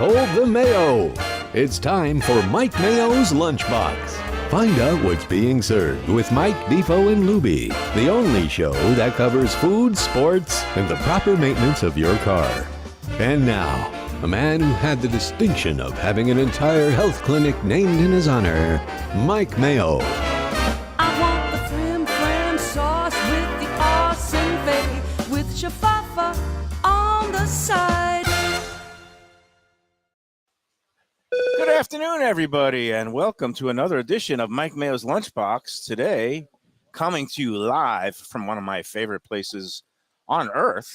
Behold the Mayo! It's time for Mike Mayo's Lunchbox. Find out what's being served with Mike, Defo, and Lubie, the only show that covers food, sports, and the proper maintenance of your car. And now, a man who had the distinction of having an entire health clinic named in his honor, Mike Mayo. I want the flim-flam sauce with the awesome fave, with shafafa on the side. Good afternoon, everybody, and welcome to another edition of Mike Mayo's Lunchbox. Today, coming to you live from one of my favorite places on earth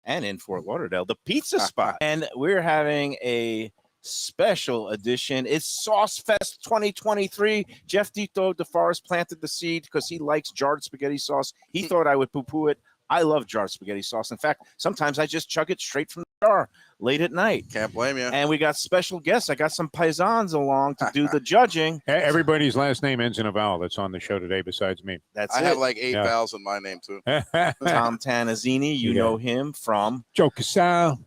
and in Fort Lauderdale, the Pizza Spot. And we're having a special edition. It's Sauce Fest 2023. Jeff Dito DeForest planted the seed because he likes jarred spaghetti sauce. He thought I would poo-poo it. I love jarred spaghetti sauce. In fact, sometimes I just chug it straight from the jar late at night. Can't blame you. And we got special guests. I got some paisans along to do the judging. Everybody's last name ends in a vowel that's on the show today besides me. That's I it. have like 8 vowels in my name, too. Tom Tanazzini, you know him from Joe Casal.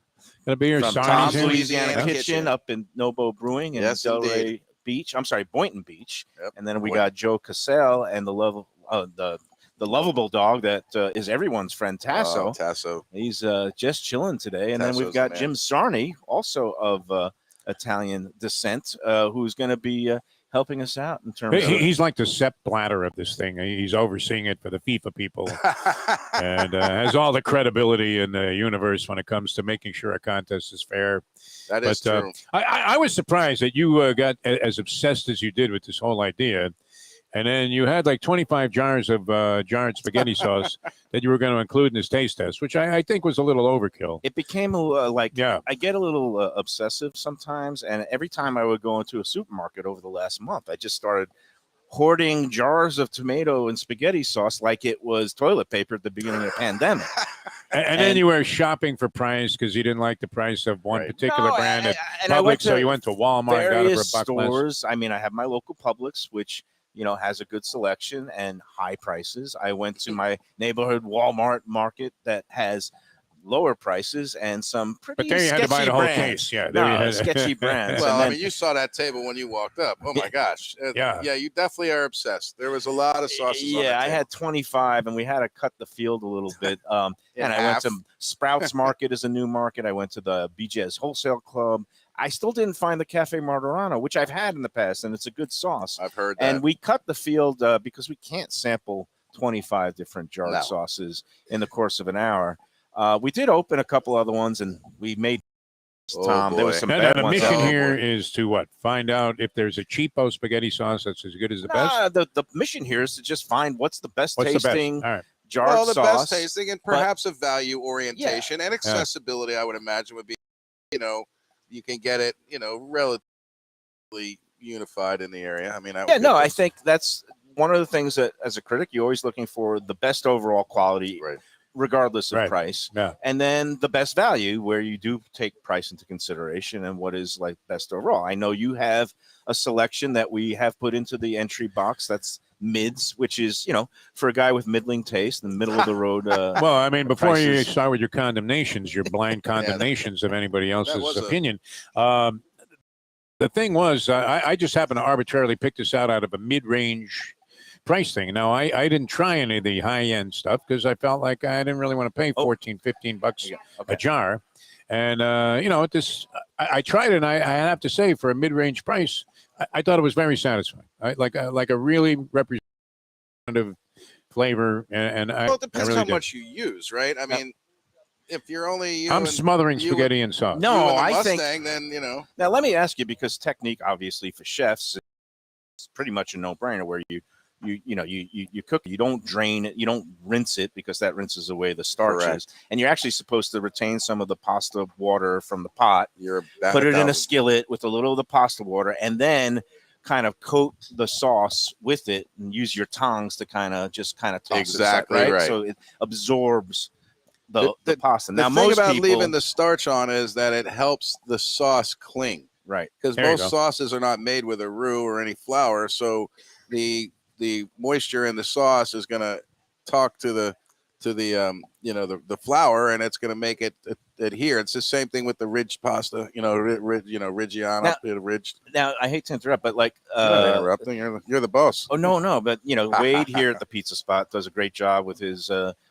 Gonna be here. Tom's Tom's Louisiana Louisiana Kitchen Kitchen. up in Nobo Brewing in Yes, Delray Beach. I'm sorry, Boynton Beach. Yep. And then we got Joe Cassell and the lovable dog that is everyone's friend, Tasso. Tasso. He's just chilling today. And then we've Tasso's got the man. Jim Sarney, also of Italian descent, who's going to be helping us out in terms of... He's like the Sepp Blatter of this thing. He's overseeing it for the FIFA people and has all the credibility in the universe when it comes to making sure a contest is fair. That is true. I was surprised that you got as obsessed as you did with this whole idea. And then you had like 25 jars of jarred spaghetti sauce that you were going to include in this taste test, which I think was a little overkill. It became I get a little obsessive sometimes. And every time I would go into a supermarket over the last month, I just started hoarding jars of tomato and spaghetti sauce like it was toilet paper at the beginning of the pandemic. And then you were shopping for price because you didn't like the price of one particular brand at Publix, so you went to Walmart and got it for a buck stores. less. I mean, I have my local Publix, which has a good selection and high prices. I went to my neighborhood Walmart market that has lower prices and some pretty But there you had to buy the whole brands. case. Yeah, There you had sketchy brands. Well, And I then- mean, you saw that table when you walked up. Oh, my gosh. Yeah. Yeah, you definitely are obsessed. There was a lot of sauces on that I table. had 25, and we had to cut the field a little bit. And I went to Sprouts Market is a new market. I went to the BJ's Wholesale Club. I still didn't find the Cafe Martorano, which I've had in the past, and it's a good sauce. I've heard that. And we cut the field because we can't sample 25 different jarred sauces in the course of an hour. We did open a couple other ones, and we made Tom. There was some Now, bad the ones. mission here is to what? Find out if there's a cheapo spaghetti sauce that's as good as the best? The mission here is to just find what's the best What's tasting the best? All right. jarred the sauce. best tasting and perhaps a value orientation and Yeah. accessibility, I would imagine, would be, you can get it, relatively unified in the area. I mean, I think that's one of the things that as a critic, you're always looking for the best overall quality, regardless of price. Yeah. And then the best value, where you do take price into consideration and what is like best overall. I know you have a selection that we have put into the entry box that's mids, which is, for a guy with middling taste and middle of the road. Well, I mean, before you prices. start with your condemnations, your blind condemnations of anybody else's opinion, the thing was, I just happened to arbitrarily pick this out of a mid-range price thing. Now, I didn't try any of the high-end stuff because I felt like I didn't really want to pay 14, 15 bucks a jar. And, I tried it, and I have to say, for a mid-range price, I thought it was very satisfying. Like a really representative flavor. And it depends really how did. much you use, right? I mean, if you're only I'm smothering spaghetti and sauce. No, I think Mustang, then Now let me ask you, because technique, obviously, for chefs, it's pretty much a no-brainer. Where you cook, you don't drain it, you don't rinse it because that rinses away the starches, Correct. and you're actually supposed to retain some of the pasta water from the pot. You're put it in a skillet with a little of the pasta water, and then kind of coat the sauce with it, and use your tongs to kind of toss Exactly it aside, right. so it absorbs the pasta. The Now, thing most about people, leaving the starch on is that it helps the sauce cling. right? Because There you most go. sauces are not made with a roux or any flour, so the moisture in the sauce is going to talk to the the flour, and it's going to make it adhere. It's the same thing with the ridged pasta, Reggiano, Now- ridged. Now, I hate to interrupt, but like, I'm not interrupting. You're the boss. oh no, but Wade here at the Pizza Spot does a great job with his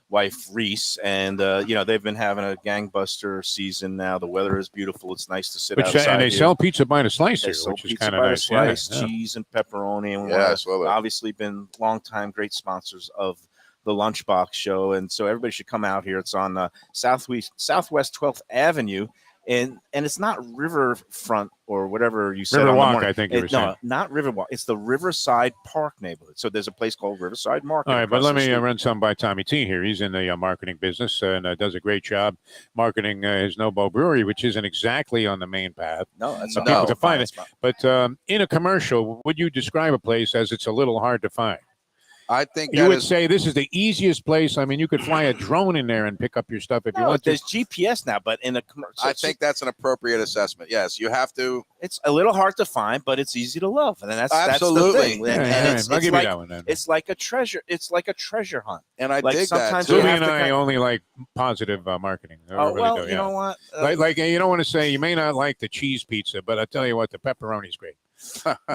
wife Reese, and they've been having a gangbuster season now. The weather is beautiful. It's nice to sit outside. And they here. sell pizza by the slice They here, sell which is pizza kind of by the nice. slice, Yeah. cheese and pepperoni, and Yeah, I saw that. obviously been long-time great sponsors of the Lunchbox show, and so everybody should come out here. It's on Southwest 12th Avenue, and it's not Riverfront or whatever you said. Riverwalk, on the morning. I think you were saying. No, not Riverwalk. It's the Riverside Park neighborhood. So there's a place called Riverside Market. All right, but across let the me street. run some by Tommy T here. He's in the marketing business and does a great job marketing his Nobo Brewery, which isn't exactly on the main path. No, that's So a people hard can find it. spot. But in a commercial, would you describe a place as it's a little hard to find? I think You that would is- say this is the easiest place. I mean, you could fly a drone in there and pick up your stuff if you No, want to. there's GPS now, but in a commercial, I think that's an appropriate assessment. Yes, you have to. it's a little hard to find, but it's easy to love, and that's Absolutely. That's the thing. Yeah, And, yeah, and it's, I'll it's give like you that one then. it's like a treasure. It's like a treasure hunt. And I Like dig that. sometimes Too. you Lubie have and to I kind- only like positive marketing. I Oh really well, do, you yeah. know what? Like you don't want to say you may not like the cheese pizza, but I tell you what, the pepperoni's great.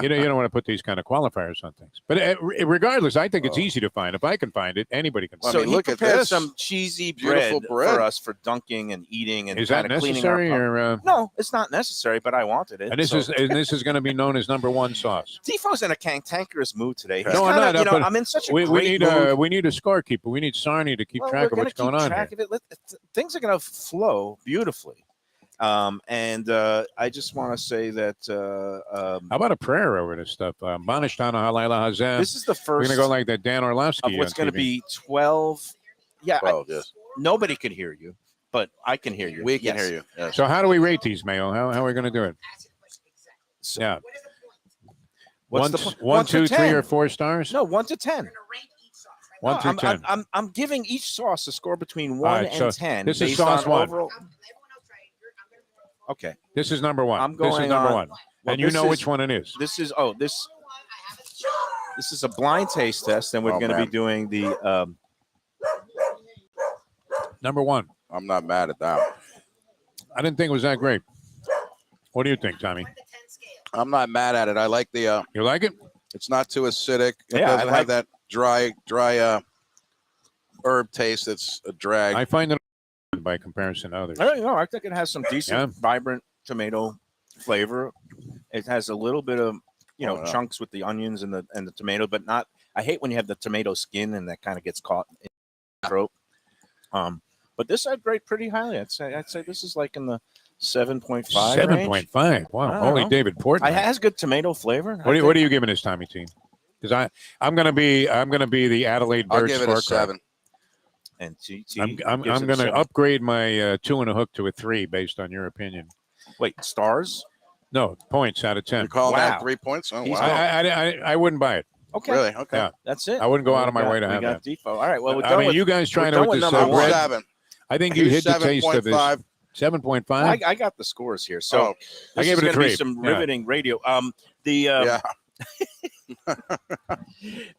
you don't want to put these kind of qualifiers on things. But regardless, I think it's easy to find. If I can find it, anybody can Well, find I So mean, he look at prepared this. some cheesy Beautiful bread. for us for dunking and eating it. and Is that kind of cleaning our necessary pub. or? No, it's not necessary, but I wanted it. And this so. is going to be known as number one sauce. Defo's in a cantankerous mood today. He's No, I'm kinda, not, but I'm in such a We great need mood. we need a scorekeeper. We need Sarni to keep Well, track we're of what's gonna going keep on track here. of it. Things are going to flow beautifully. I just want to say that How about a prayer over this stuff? Banishtana halayla hazeh. this is the We're first going to go like that Dan Orlovsky of what's on going to TV. be 12. Yeah, Oh, yes. nobody can hear you, but I can hear you. We can Yes. hear you. Yes. So how do we rate these, Mayo? How are we going to do it? So Yeah. what's One, one to 2, 3, 10? or 4 stars? No, 1 to 10. 1 No, through 10. I'm giving each sauce a score between 1 right, and so 10. this is based sauce on 1. overall- Okay. This is number 1. I'm This is going number on- 1. well, And you this know is- which one it is. This is this is a blind taste test, and we're Oh, going to be man. doing the Number 1. I'm not mad at that. I didn't think it was that great. What do you think, Tommy? I'm not mad at it. I like the. You like it? It's not too acidic. It Yeah, I doesn't like- have that dry herb taste. That's a drag. I find it by comparison to others. I don't know. I think it has some decent, Yeah. vibrant tomato flavor. It has a little bit of Oh, yeah. chunks with the onions and the tomato, but not. I hate when you have the tomato skin and that kind of gets caught in the throat. But this I'd rate pretty highly. I'd say this is like in the 7.5. 7.5. Wow. I don't Holy know. David Portman. It has good tomato flavor. What are you giving this, Tommy T? Because I'm gonna be the Adelaide I'll Bird give it a scorecard. 7. And T I'm gives going it a to 7. upgrade my 2 and a hook to a 3 based on your opinion. Wait, stars? No points out of 10. You're calling Wow. that 3 points? Oh, He's wow. I wouldn't buy it. Okay, Really? Okay. Yeah. that's it. I wouldn't go out of my We way to got- have we got that. Defo. All right. Well, we're I done mean, with, you guys trying done to with with this number one. bread. 7. I think you hit the taste of this. 7.5. 7.5. I got the scores here. So Oh, I this gave is it a gonna be 3. some Yeah. riveting radio. yeah.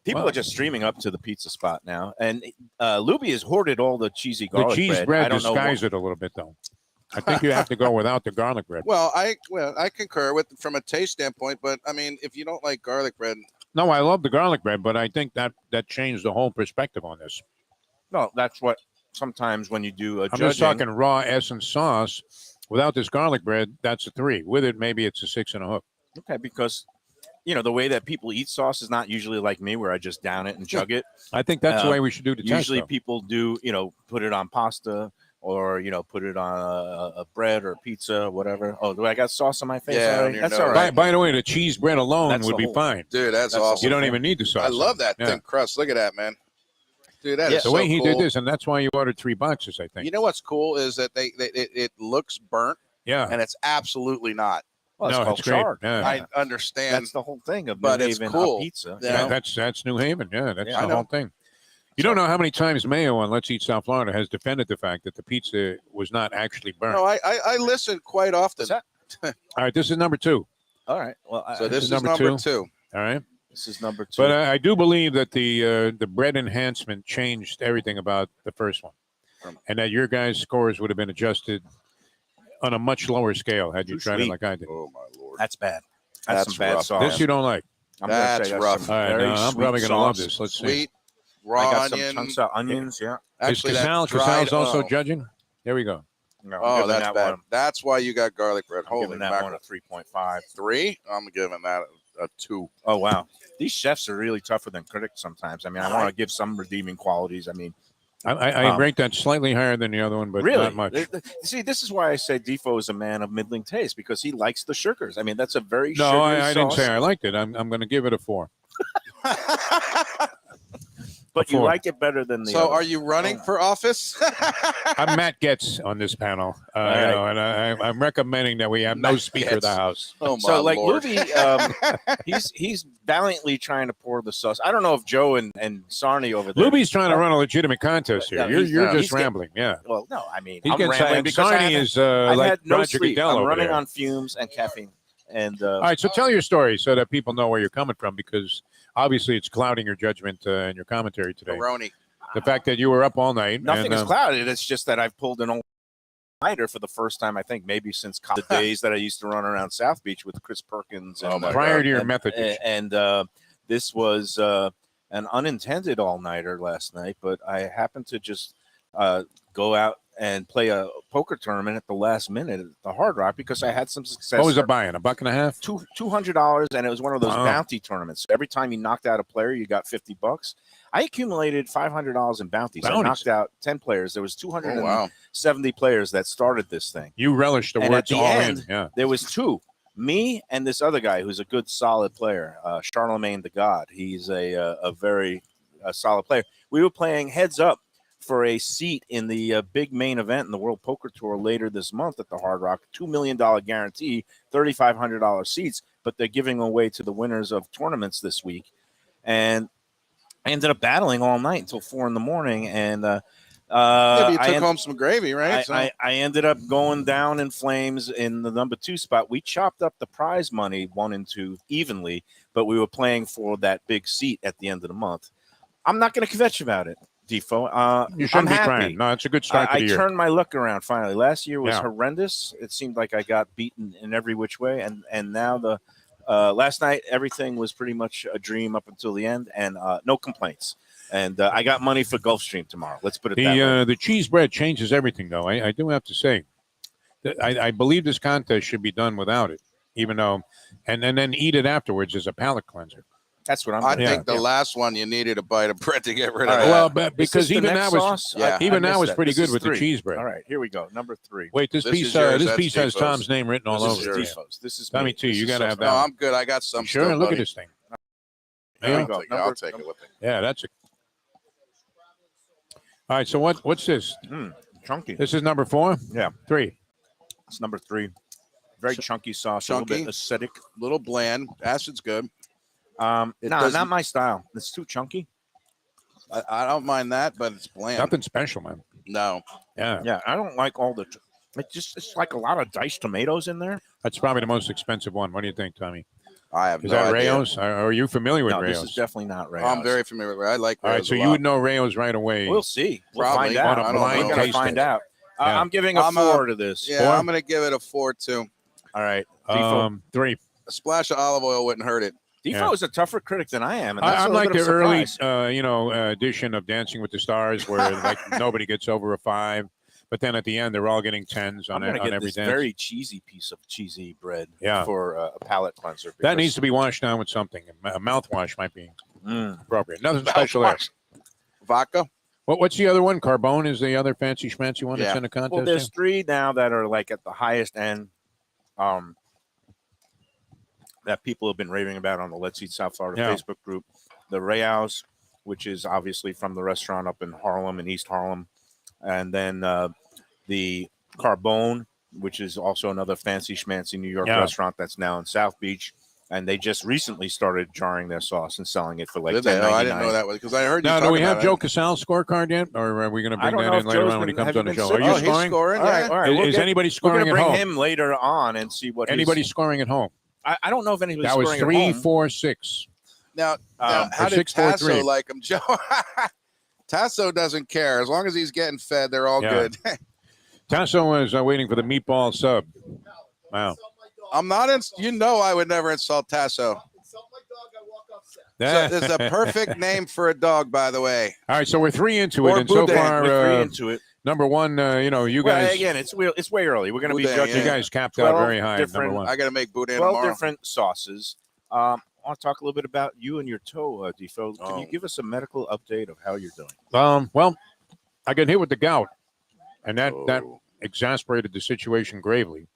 People Well- are just streaming up to the Pizza Spot now, and Lubie has hoarded all the cheesy The garlic cheese bread. bread I don't know disguised it a little bit, though. I think you have to go without the garlic bread. Well, I concur with from a taste standpoint, but I mean, if you don't like garlic bread, No, I love the garlic bread, but I think that changed the whole perspective on this. No, that's what sometimes when you do a I'm judging. just talking raw essence sauce. Without this garlic bread, that's a 3. With it, maybe it's a 6 and a hook. Okay, because the way that people eat sauce is not usually like me, where I just down it and chug it. I think that's the Uh, way we should do the test. Usually, though. people do put it on pasta or put it on a bread or pizza, whatever. Oh, do I got sauce on my face? Yeah, on already? your That's nose. all By, right. by the way, the cheese bread alone That's would the be whole- fine. dude, that's That's awesome. You don't even need the sauce. I love that Yeah. thin crust. Look at that, man. Dude, that is Yeah. The so way he cool. did this, and that's why you ordered 3 boxes, I think. You know what's cool is that it looks burnt, Yeah. and it's absolutely not. Well, it's No, called it's great. chard. Yeah. I understand. That's the whole thing of But New it's Haven cool. pizza. Yeah. That's New Haven. Yeah, that's Yeah, I the know. whole thing. You don't know how many times Mayo on Let's Eat South Florida has defended the fact that the pizza was not actually burnt. No, I listen quite often. Is that- All right, this is number 2. All right. Well, So this is number number 2. 2. All right. this is number 2. But I do believe that the bread enhancement changed everything about the first one. and that your guys' scores would have been adjusted on a much lower scale had you Too tried it sweet. like I did. Oh my lord. That's bad. That's some bad rough. sauce. This you don't like. I'm gonna That's say that's rough. some All right, very I'm sweet probably going to love sauce. this. Let's see. Sweet I raw got some onion. chunks of onions. Yeah. Actually, Is that Casal's dried, also judging? There we go. No, I'm Oh, giving that's that bad. one. That's why you got garlic bread. I'm Holy giving that mackerel. one a 3.5. 3? I'm giving that a 2. Oh wow, these chefs are really tougher than critics sometimes. I mean, I want to give some redeeming qualities. I mean, I rate that slightly higher than the other one, but really, not much. See, this is why I say Defo is a man of middling taste because he likes the sugars. I mean, that's a very No, sugary I didn't sauce, say I liked it. I'm going to give it a 4. but you Four. like it better than the. So, other. are you running for office? I'm Matt Getz on this panel, right. and I'm recommending that we have no Matt Speaker of the Getz. House. Oh my So, like lord. Lubie, he's valiantly trying to pour the sauce. I don't know if Joe and Sarni over there. Lubie's trying to run a legitimate contest here. Yeah, you're he's just rambling. Yeah, Well, no, I mean, he's I'm getting rambling and because I Sarni haven't- is I've like had no Roger sleep. Goodell I'm over running there. on fumes and caffeine. And All right, so tell your story so that people know where you're coming from, because obviously it's clouding your judgment and your commentary today. Baroni. The fact that you were up all night. nothing and, is clouded. It's just that I've pulled an all-nighter for the first time, I think, maybe since the days that I used to run around South Beach with Chris Perkins. And, Oh, my prior God. to your and, method. And this was an unintended all-nighter last night, but I happened to just go out and play a poker tournament at the last minute at the Hard Rock because I had some success. What was it buying? $1.50? $200, and it was one of those Wow. bounty tournaments. Every time you knocked out a player, you got $50. I accumulated $500 in bounties. I Bounties. knocked out 10 players. There was Oh 270 wow. players that started this thing. You relish the And words at the all end, in. Yeah. There was 2, me and this other guy who's a good, solid player, Charlemagne the God. He's a very solid player. We were playing heads up for a seat in the big main event in the World Poker Tour later this month at the Hard Rock. $2 million guarantee, $3,500 seats, but they're giving away to the winners of tournaments this week. And I ended up battling all night until 4 in the morning. And Maybe you took home some gravy, right? I ended up going down in flames in the number 2 spot. We chopped up the prize money 1 and 2 evenly, but we were playing for that big seat at the end of the month. I'm not going to kvetch about it, Defo. You shouldn't I'm be happy. crying. No, it's a good start to I the year. turned my luck around finally. Last year was Yeah. horrendous. It seemed like I got beaten in every which way, and now the last night everything was pretty much a dream up until the end, and no complaints. And I got money for Gulfstream tomorrow. Let's put it that way. The cheese bread changes everything, though. I do have to say that I believe this contest should be done without it, even though, and then eat it afterwards as a palate cleanser. That's what I'm. I gonna think do. the last one you needed a bite of bread to get rid of All right. that. Well, but Is this because the even next that was sauce? Yeah. I even that missed was that. pretty This good is with the 3. cheese bread. All right, here we go. Number 3. Wait, this This piece is yours. this That's piece has Defo's. Tom's name written all This over is it. yours. Defo's. This is Tommy me. too. This You is got to so have No, that. I'm good. I got some. Sure, still, look buddy. at this thing. Here Yeah. we go. I'll take it with me. Yeah, that's a. All right, so what's this? Chunky. This is number 4. Yeah. 3. It's number 3. Very chunky sauce. A Chunky. little bit acidic. Little bland. Acid's good. No, doesn't- not my style. It's too chunky. I don't mind that, but it's bland. Nothing special, man. No. Yeah, Yeah, I don't like all the. It's like a lot of diced tomatoes in there. that's probably the most expensive one. What do you think, Tommy? I have Is no that idea. Rayos? Are you familiar with No, Rayos? this is definitely not Rayos. I'm very familiar with it. I like All right, Rayos so a you lot. would know Rayos right away. We'll see. We'll Probably. find out. On a I don't blind We're know. gonna tasting. find out. Yeah. I'm giving a I'm, 4 to this. Yeah, 4? I'm going to give it a 4 too. All right. Defo. 3. A splash of olive oil wouldn't hurt it. Defo is a tougher critic than I am. And that's I'm a like little the bit of a early, surprise. edition of Dancing with the Stars, where like nobody gets over a 5, but then at the end they're all getting 10s I'm on, gonna on get every this dance. very cheesy piece of cheesy bread Yeah. for a palate cleanser. That because- needs to be washed down with something. A mouthwash might be Mm. appropriate. Nothing special there. Vodka? What's the other one? Carbone is the other fancy schmancy one that's Yeah. in the contest. Well, there's 3 now that are like at the highest end. That people have been raving about on the Let's Eat South Florida Yeah. Facebook group. The Rayos, which is obviously from the restaurant up in Harlem, in East Harlem. And then the Carbone, which is also another fancy schmancy New York Yeah. restaurant that's now in South Beach. And they just recently started jarring their sauce and selling it for like Did they? Oh, I didn't $10.99. know that was because I heard you Now, do talking we have about Joe it. Casal's scorecard yet, or are we going to I bring don't that know in if later Joe's on when he been- comes have on the you show? been Are sitting- you Oh, he's scoring? scoring. All Yeah. right, all right. Is anybody We're scoring going to at bring home? him later on and see what Anybody he's, scoring at home? I don't know if anybody's That was scoring 3, at home. 4, 6. Now, Um, how or did 6, 4, 3. Tasso like him, Joe? Tasso doesn't care. As long as he's getting fed, they're all good. Tasso is waiting for the meatball sub. Wow. I'm not I would never insult Tasso. So it's a perfect name for a dog, by the way. All right, so we're 3 into Or it, and so Boudin. far, We're 3 into it. number one, you Well, guys. again, it's way early. We're going to be Boudin, judging You guys capped out 12 very high at number different- one. I got to make boudin 12 tomorrow. different sauces. I want to talk a little bit about you and your toe, Defo. Can you give us a medical update of how you're doing? Well, I got hit with the gout, and that Oh. exasperated the situation gravely.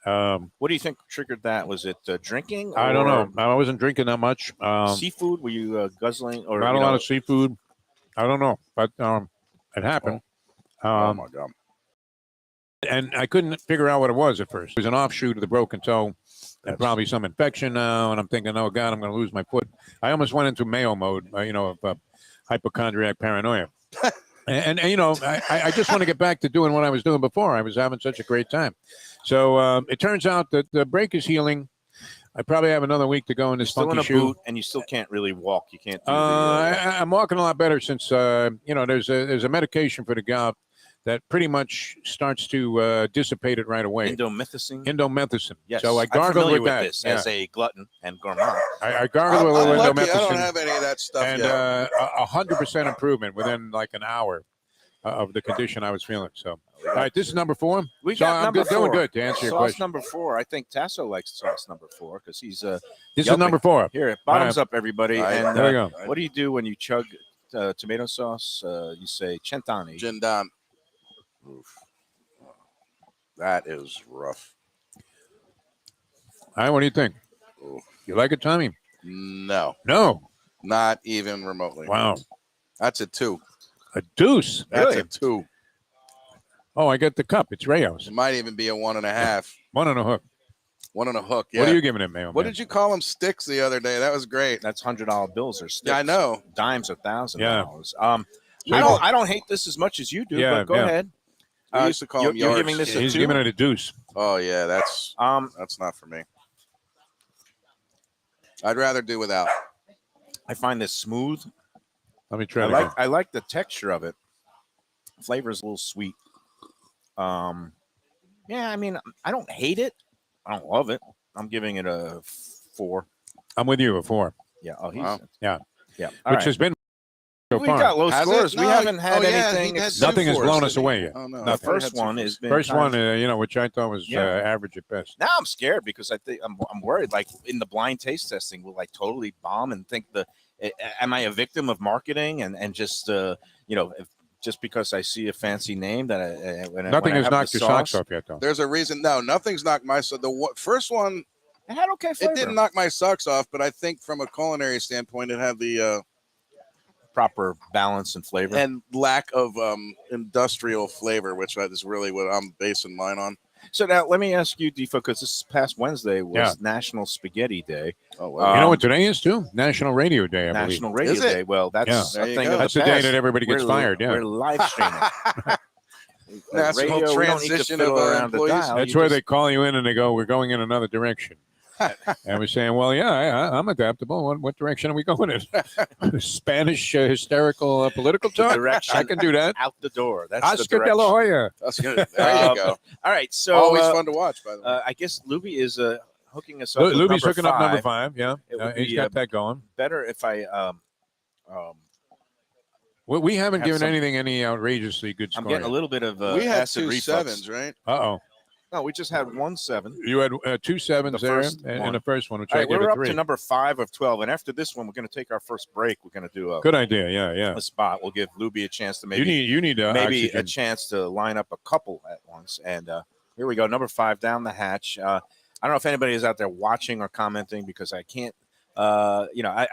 What do you think triggered that? Was it drinking? I don't or know. I wasn't drinking that much. Seafood? Were you guzzling? Or Not a lot of seafood. I don't know, but it happened. Oh my God. And I couldn't figure out what it was at first. It was an offshoot of the broken toe and probably some infection now. And I'm thinking, oh, God, I'm going to lose my foot. I almost went into Mayo mode, of hypochondriac paranoia. and I just want to get back to doing what I was doing before. I was having such a great time. So it turns out that the break is healing. I probably have another week to go in this still funky in a shoe. boot, and you still can't really walk. You can't do I'm walking a lot better since, there's a medication for the gout that pretty much starts to dissipate it right away. Indomethacin. Yes. So I I'm gargled familiar with that. this as a glutton and gourmand. I gargled with a little I'm lucky I don't indomethacin. have any of that stuff And yet. 100% improvement within like an hour of the condition I was feeling. So, all right, this is number 4. We So got I'm number 4. doing good to answer your Sauce question. number 4. I think Tasso likes sauce number 4 because he's This yelping. is number 4. Here, bottoms up, everybody. All right, And there we go. what do you do when you chug tomato sauce? You say centani. Gindan. Oof. That is rough. All right, what do you think? Ooh. You like it, Tommy? No, No. not even remotely. Wow. That's a 2. A deuce. That's a 2. Oh, I get the cup. It's Rayo's. It might even be a 1.5. 1 on a hook. 1 on a hook. Yeah. What are you giving it, Mayo? What did you call them? Sticks the other day. That was great. That's $100 bills or sticks. Yeah, I know. Dimes are $1,000. So I don't hate this as much as you do, Yeah, but go yeah. ahead. We used to call them you're yards. giving this a He's 2? giving it a deuce. Oh yeah, that's not for me. I'd rather do without. I find this smooth. Let me try it again. I like the texture of it. Flavor is a little sweet. Yeah, I mean, I don't hate it. I don't love it. I'm giving it a 4. I'm with you, a 4. Yeah. Oh, he's Wow. yeah. Which Right. has been so We far. got low Has scores. it? We No, haven't had anything. he had Nothing has 2 blown fours, us didn't away he? yet. Oh no. The I thought he first had 2 one fours. is been First kind one, of- which I thought was Yeah. average at best. Now I'm scared because I think I'm worried. Like in the blind taste testing, will I totally bomb and think am I a victim of marketing and just just because I see a fancy name that Nothing has knocked your socks off yet, though. There's a reason. No, nothing's knocked my. So first one, It had okay flavor. it didn't knock my socks off, but I think from a culinary standpoint, it had the proper balance and flavor. and lack of industrial flavor, which is really what I'm basing mine on. So now let me ask you, Defo, because this past Wednesday was Yeah. National Spaghetti Day. Oh well. You know what today is, too? National Radio Day, I believe. National Radio Is it? Day. Well, that's Yeah. a There you thing go. of That's the the day past. that everybody gets We're- fired, yeah. We're live streaming. National Radio, we don't need to transition fiddle of around the employees. dial. That's You where just- they call you in and they go, we're going in another direction. And we're saying, well, yeah, I'm adaptable. What direction are we going in? Spanish hysterical political talk? direction I can do that. out the door. That's the Oscar direction. de la Hoya. That's good. There you go. All right, so Always fun to watch, by the way. I guess Lubie is hooking us up. with Lubie's number hooking up number 5. 5. Yeah, It would he's be, got that going. Better if I We haven't have given some- anything any outrageously good I'm score. getting a little bit of we had acid 2 reflux. 7s, right? Uh-oh. No, we just had 1 7. You had 2 7s The there first and one. the first one, which All I right, gave we're a up 3. to number 5 of 12, and after this one, we're going to take our first break. We're going to do Good idea. Yeah. a spot. We'll give Lubie a chance to You need maybe oxygen. a chance to line up a couple at once. And here we go, number 5 down the hatch. I don't know if anybody is out there watching or commenting because I can't. I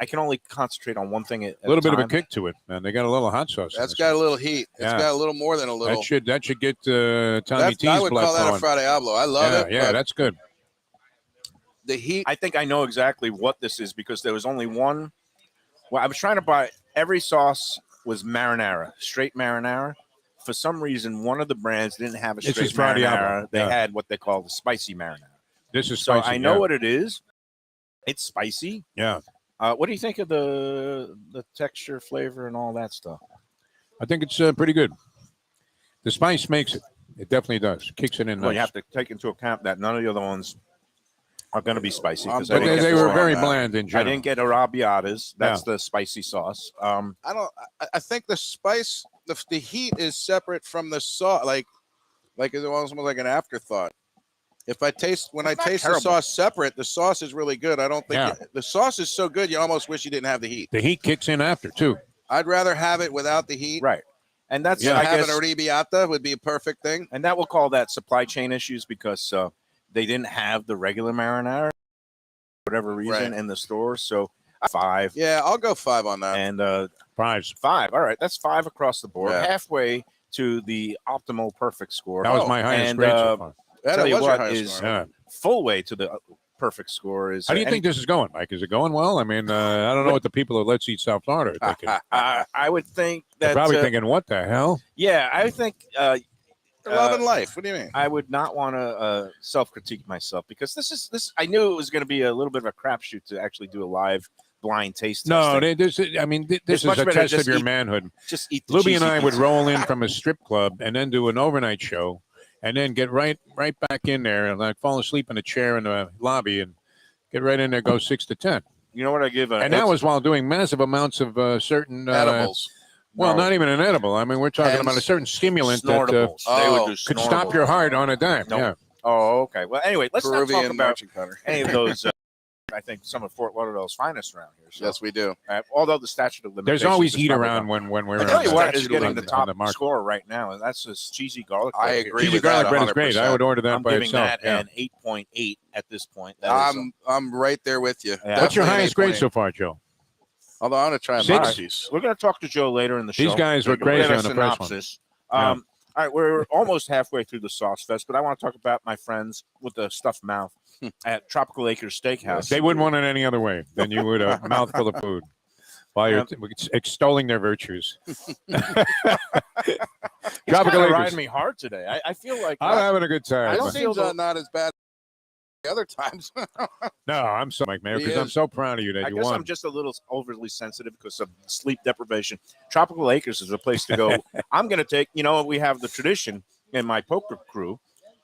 can only concentrate on one thing. A little bit of a kick to it, man. They got a little hot sauce. in That's this got a one. little heat. It's Yeah. got a little more than a little. That should get Tommy T's I would blood call that a flowing. Friday Diablo. I love it. Yeah, but that's good. the heat. I think I know exactly what this is because there was only one. Well, I was trying to buy every sauce was marinara, straight marinara. For some reason, one of the brands didn't have a This straight is Friday marinara. Diablo. They Yeah. had what they call the spicy marinara. This is So spicy. I know yeah. what it is. It's spicy. Yeah. What do you think of the texture, flavor, and all that stuff? I think it's pretty good. The spice makes it. It definitely does. Kicks it in. Well, Nice. you have to take into account that none of the other ones are going to be spicy because But they were very bland in I general. didn't get arrabbiatas. That's the spicy sauce. I think the spice, the heat is separate from the sauce. Like it's almost like an afterthought. If I taste not the terrible. sauce separate, the sauce is really good. I don't think Yeah. the sauce is so good you almost wish you didn't have the heat. The heat kicks in after too. I'd rather have it without the heat. Right. And that's, Yeah, I having guess, a arrabbiata would be a perfect thing. and that we'll call that supply chain issues because they didn't have the regular marinara for whatever reason in the store. So 5. Yeah, I'll go 5 on that. And Fries. 5. All right. That's 5 across the board. Yeah. Halfway to the optimal perfect score. That was my highest and, grade so far. That tell you was your what highest is score. Yeah. full way to the perfect score is. How do you think this is going, Mike? Is it going well? I mean, I don't know what the people at Let's Eat South Florida are thinking. I would think They're that. probably thinking, what the hell? Yeah, I think. They're loving life. What do you mean? I would not want to self-critique myself because this. I knew it was going to be a little bit of a crapshoot to actually do a live blind taste. No, testing. this It's is much a better test just of your eat- manhood. Just eat. The Lubie and cheesy I would pizza. roll in from a strip club and then do an overnight show and then get right back in there and like fall asleep in a chair in the lobby and get right in there, go 6 to 10. You know what I give? And that was while doing massive amounts of certain Edibles. Well, No. not even an edible. I mean, we're talking Pens. about a certain stimulant that Snortables. They would do could stop snortables. your heart on a dime. Nope. Yeah. Oh, okay. Well, anyway, let's not talk Peruvian about marching cutter. any of those. I think some of Fort Lauderdale's finest around here. So, Yes, we do. although the statute of limitations. There's always is heat probably around gone. when we're I tell you on what the- is getting the on top market. score right now, and that's this cheesy garlic. I bread here. agree Cheesy with that garlic bread is great. 100%. I would order that I'm by giving itself. that Yeah. an 8.8 at this point. That is, I'm right there with you. Yeah. What's your Definitely an highest grade 8.8. so far, Joe? Although I'm going to try and 6? match these. we're going to talk to Joe later in the show. These guys were We'll get crazy a on the first one. synopsis. All right, we're almost halfway through the sauce fest, but I want to talk about my friends with the stuffed mouth at Tropical Acres Steakhouse. They wouldn't want it any other way than you would a mouthful of food while you're extolling their virtues. He's Tropical kinda Acres. riding me hard today. I feel like I'm having a good time. I It don't feel seems not as bad as the other times. No, I'm so Mike Mayo He because I'm is. so proud of you that I you guess won. I'm just a little overly sensitive because of sleep deprivation. Tropical Acres is a place to go. I'm going to take, we have the tradition in my poker crew,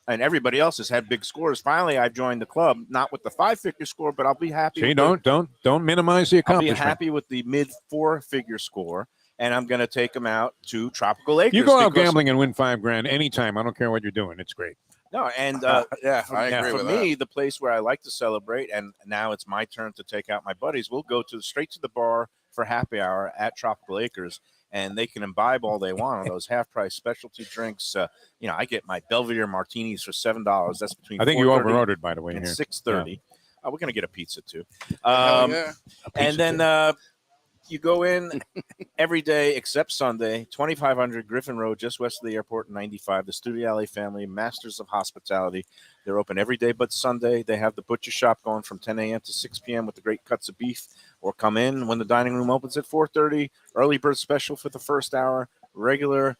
and everybody else has had big scores. Finally, I've joined the club, not with the 5-figure score, but I'll be happy. See, with don't minimize the I'll be accomplishment. happy with the mid 4-figure score, and I'm going to take them out to Tropical Acres. You go out because- gambling and win $5,000 anytime. I don't care what you're doing. It's great. No, and Yeah, I agree for with me, the place where I like to celebrate, and now it's my turn to take out my buddies. We'll go straight to the bar for happy hour at Tropical Acres, and they can imbibe all they want on those half-price specialty drinks. I get my Belvedere martinis for $7. That's between I think you $4.30 overordered, by the way. and Here. $6.30. We're gonna get a pizza too. that. Hell yeah. And then you go in every day except Sunday, 2500 Griffin Road, just west of the airport, 95. The Studio Alley family, masters of hospitality. They're open every day but Sunday. They have the butcher shop going from 10 a.m. to 6 p.m. with the great cuts of beef. Or come in when the dining room opens at 4:30. Early bird special for the first hour. Regular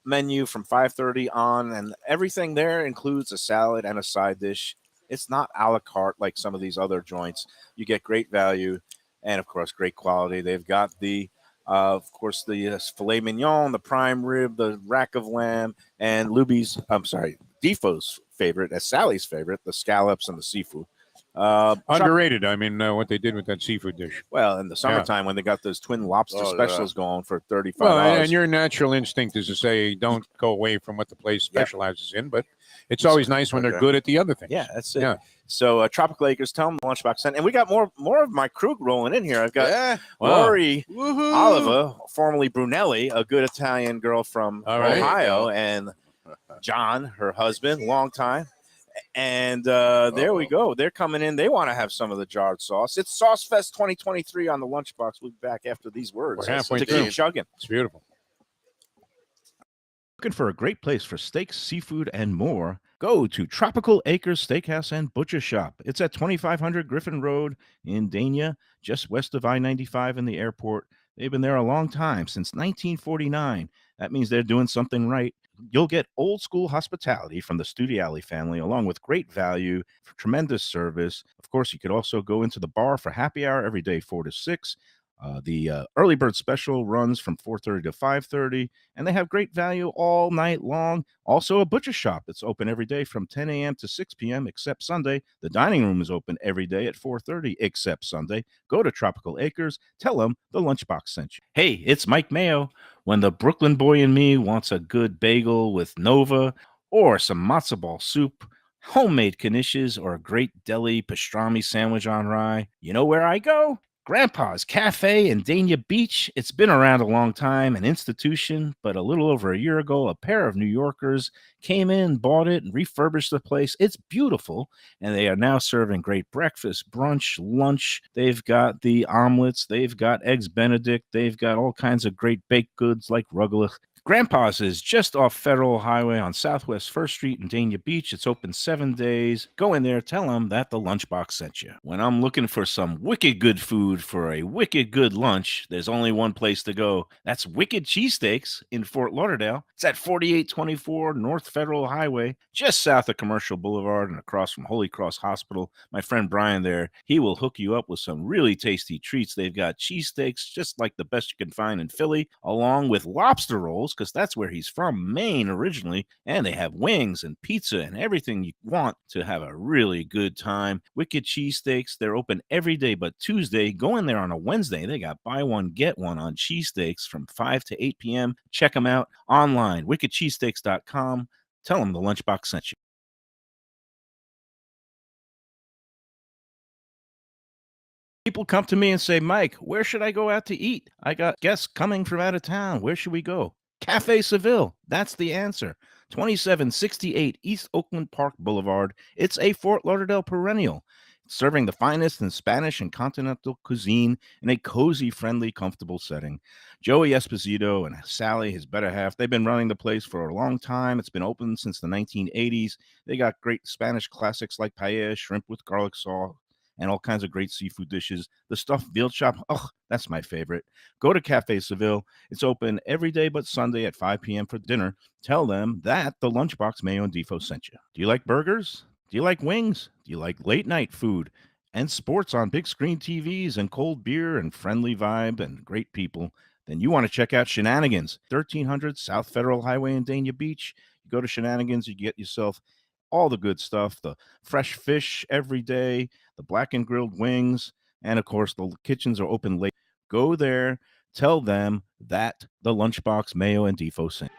menu from 5:30 on, and everything there includes a salad and a side dish. It's not a la carte like some of these other joints. You get great value. And, of course, great quality. They've got the filet mignon, the prime rib, the rack of lamb, and Defo's favorite, Sally's favorite, the scallops and the seafood. Underrated. I mean, what they did with that seafood dish. Well, in the summertime when they got those twin lobster Oh, specials going for $35. Well, and your natural instinct is to say don't go away from what the place specializes in, but it's always nice when they're good at the other things. Yeah, that's it. Yeah. So Tropical Acres, tell them the Lunchbox sent. And we got more of my crew rolling in here. I've got Lori Woohoo. Oliva, formerly Brunelli, a good Italian girl from All right. Ohio, and John, her husband, long time. And there we go. They're coming in. They want to have some of the jarred sauce. It's Sauce Fest 2023 on the Lunchbox. We'll be back after these words We're halfway to through. keep chugging. It's beautiful. Looking for a great place for steaks, seafood, and more? Go to Tropical Acres Steakhouse and Butcher Shop. It's at 2500 Griffin Road in Dania, just west of I-95 and the airport. They've been there a long time, since 1949. That means they're doing something right. You'll get old school hospitality from the Studio Alley family, along with great value, for tremendous service. Of course, you could also go into the bar for happy hour every day, 4 to 6. The early bird special runs from 4:30 to 5:30, and they have great value all night long. Also, a butcher shop that's open every day from 10 a.m. to 6 p.m. except Sunday. The dining room is open every day at 4:30 except Sunday. Go to Tropical Acres. Tell them the Lunchbox sent you. Hey, it's Mike Mayo. When the Brooklyn boy in me wants a good bagel with Nova or some matzo ball soup, homemade knishes, or a great deli pastrami sandwich on rye, you know where I go? Grandpa's Cafe in Dania Beach. It's been around a long time, an institution, but a little over a year ago, a pair of New Yorkers came in, bought it, and refurbished the place. It's beautiful, and they are now serving great breakfast, brunch, lunch. They've got the omelets, they've got eggs Benedict, they've got all kinds of great baked goods like rugelach. Grandpa's is just off Federal Highway on Southwest 1st Street in Dania Beach. It's open 7 days. Go in there, tell them that the Lunchbox sent you. When I'm looking for some wicked good food for a wicked good lunch, there's only one place to go. That's Wicked Cheesesteaks in Fort Lauderdale. It's at 4824 North Federal Highway, just south of Commercial Boulevard and across from Holy Cross Hospital. My friend Brian there, he will hook you up with some really tasty treats. They've got cheesesteaks, just like the best you can find in Philly, along with lobster rolls, because that's where he's from, Maine originally, and they have wings and pizza and everything you want to have a really good time. Wicked Cheesesteaks, they're open every day but Tuesday. Go in there on a Wednesday. They got buy one, get one on cheesesteaks from 5 to 8 p.m. Check them out online, wickedcheesesteaks.com. Tell them the Lunchbox sent you. People come to me and say, Mike, where should I go out to eat? I got guests coming from out of town. Where should we go? Cafe Seville. That's the answer. 2768 East Oakland Park Boulevard. It's a Fort Lauderdale perennial, serving the finest in Spanish and continental cuisine in a cozy, friendly, comfortable setting. Joey Esposito and Sally, his better half, they've been running the place for a long time. It's been open since the 1980s. They got great Spanish classics like paella, shrimp with garlic sauce, and all kinds of great seafood dishes. The stuffed veal chop, oh, that's my favorite. Go to Cafe Seville. It's open every day but Sunday at 5 p.m. for dinner. Tell them that the Lunchbox Mayo and Defo sent you. Do you like burgers? Do you like wings? Do you like late night food and sports on big screen TVs and cold beer and friendly vibe and great people? Then you want to check out Shenanigans, 1300 South Federal Highway in Dania Beach. You go to Shenanigans, you get yourself all the good stuff, the fresh fish every day, the black and grilled wings, and of course, the kitchens are open late. Go there, tell them that the Lunchbox Mayo and Defo sent.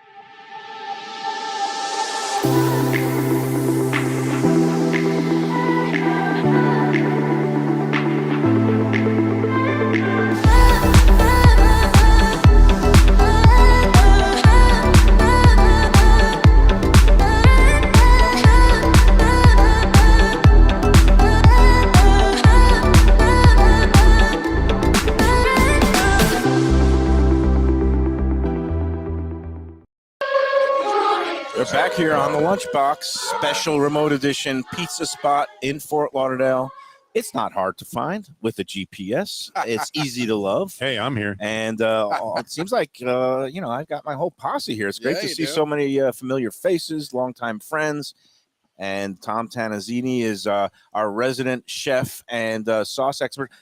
We're back here on the Lunchbox, special remote edition pizza spot in Fort Lauderdale. It's not hard to find with a GPS. It's easy to love. Hey, I'm here. And it seems like, I've got my whole posse here. It's great to see so many familiar faces, longtime friends. And Tom Tanazzini is our resident chef and sauce expert.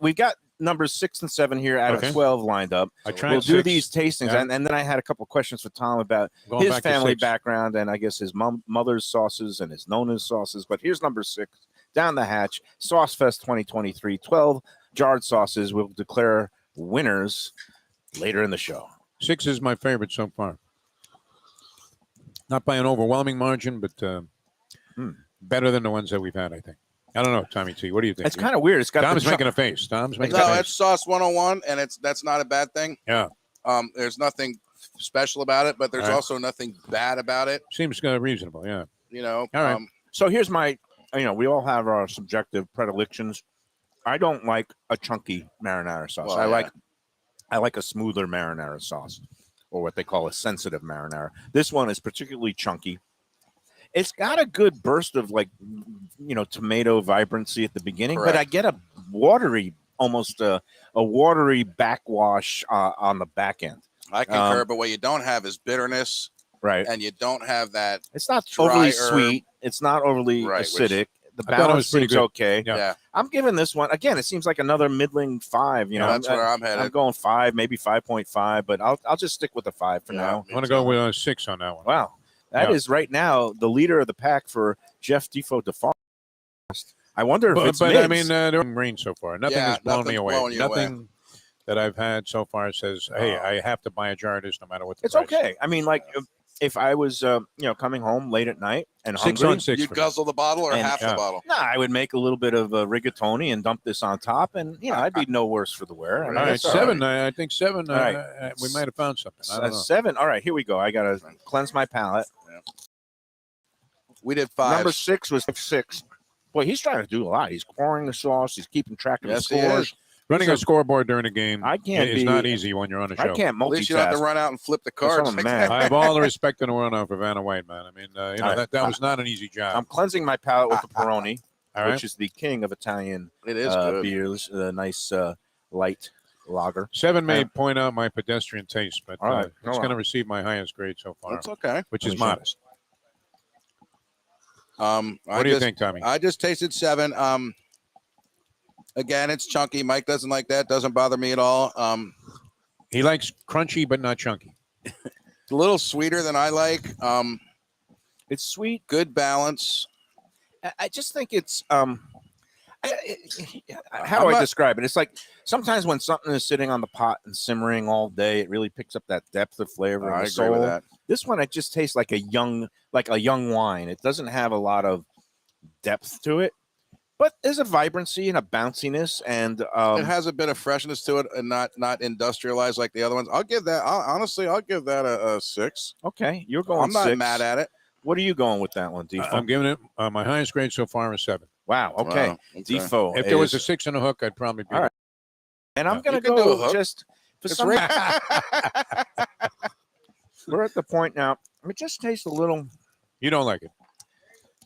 We've got numbers 6 and 7 here out of 12 lined up. We'll do these tastings. Yeah. And then I had a couple of questions for Tom about his family background and I guess his mother's sauces and his Nona's sauces. But here's number 6, down the hatch, Sauce Fest 2023, 12 jarred sauces. We'll declare winners later in the show. 6 is my favorite so far. Not by an overwhelming margin, but better than the ones that we've had, I think. I don't know, Tommy T. What do you think? It's kind of weird. It's got Tom's making a face. Tom's making a face. No, it's Sauce 101, and that's not a bad thing. Yeah. There's nothing special about it, but there's also nothing bad about it. Seems reasonable, yeah. All right. So here's my, we all have our subjective predilections. I don't like a chunky marinara sauce. Well, I like a smoother marinara sauce, or what they call a sensitive marinara. This one is particularly chunky. It's got a good burst of tomato vibrancy at the beginning, but I get a watery, almost a watery backwash on the back end. I concur, but what you don't have is bitterness, right? And you don't have that. It's not overly sweet. It's not overly acidic. The I thought it balance was pretty seems good. okay. Yeah. I'm giving this one again. It seems like another middling 5. You know, that's where I'm headed. I'm going 5, maybe 5.5, but I'll just stick with the 5 for now. I want to go with a 6 on that one. Wow, that is right now the leader of the pack for Jeff Defo DeForest. I wonder if it's but mids. I mean, there rain so far. Nothing has blown me away. blowing you Nothing that I've had so far says, "Hey, I have to buy a jar of this, no matter what." It's okay. I mean, like if I was, coming home late at night and 6 hungry, on 6. You guzzle the bottle or And- half the bottle? nah, I would make a little bit of rigatoni and dump this on top, and I'd be no worse for the wear. I mean, All right, that's all 7. I think 7. All right. We might have found something. I don't know. 7. All right, here we go. I gotta cleanse my palate. We did 5. Number 6 was 6. Boy, he's trying to do a lot. He's pouring the sauce. He's keeping track of Yes, the he scores. is. Running a scoreboard during a game is not easy when you're on a show. I can't At least you don't have to multitask. run out and flip the That's cards. what I'm mad. I have all the respect in the world now for Vanna White, man. I mean, that was not an easy job. I'm cleansing my palate with the Peroni, All right. which is the king of Italian It is good. beers. A nice light lager. 7 may point out my pedestrian taste, but All right. it's Hold going to on. receive my highest grade so far, That's okay. which Let is me see. modest. What do you think, Tommy? I just tasted 7. Again, it's chunky. Mike doesn't like that. Doesn't bother me at all. He likes crunchy but not chunky. It's a little sweeter than I like. It's sweet. Good balance. I just think it's how do I describe it? It's like sometimes when something is sitting on the pot and simmering all day, it really picks up that depth of flavor. I and agree with soul. that. This one, it just tastes like a young wine. It doesn't have a lot of depth to it, but there's a vibrancy and a bounciness, and It has a bit of freshness to it, and not industrialized like the other ones. I'll give that. Honestly, I'll give that a 6. okay. You're going. I'm not 6. mad at it. What are you going with that one, Defo? I'm giving it my highest grade so far is 7. Wow. Okay. Wow, okay. Defo. If there was a is- 6 and a hook, I'd probably be. All right. and I'm Yeah. gonna You can do a go hook. just for It's some. right- We're at the point now. It just tastes a little. You don't like it.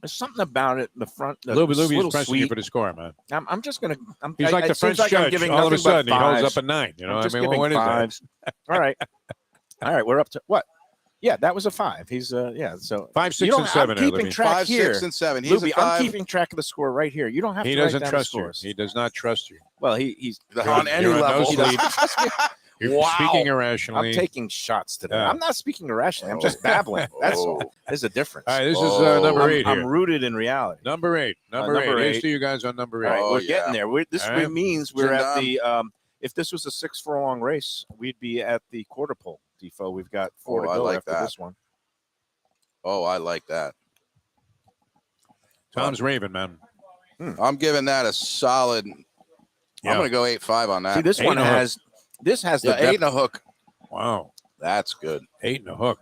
There's something about it. The front. The Lubie is little pressing you sweet. for the score, man. I'm just gonna. He's like it the seems French I'm judge. giving All of a nothing but sudden, he holds fives. up a 9. You know, I'm I just mean, giving what is that? fives. All right. All right. We're up to what? Yeah, that was a 5. He's yeah. So 5, you 6, don't- and 7. I'm there, keeping Lubie. track 5, here. 6, and 7. He's Lubie, a 5. I'm keeping track of the score right here. You don't have He to write doesn't down trust the you. scores. He does not trust you. Well, he's on any You're on level. those leads. You're Wow. speaking I'm irrationally. taking shots today. Yeah. I'm not speaking irrationally. I'm just babbling. That's all. There's a difference. All right, this is Oh. number 8 I'm here. rooted in reality. Number 8. Number 8. number Here's 8. to you guys on number 8. All right, Oh, we're yeah. getting there. This All right. means we're Jim at the. If this was a 6 furlong race, we'd be at the quarter pole. Defo, we've got 4 to I go like after that. this one. Oh, I like that. Tom's raving, man. I'm giving that a solid. Yeah. I'm going to go 8.5 on that. See, this 8 one and a hook. has. This has the yeah, 8 depth. and a hook. Wow. That's good. 8 and a hook.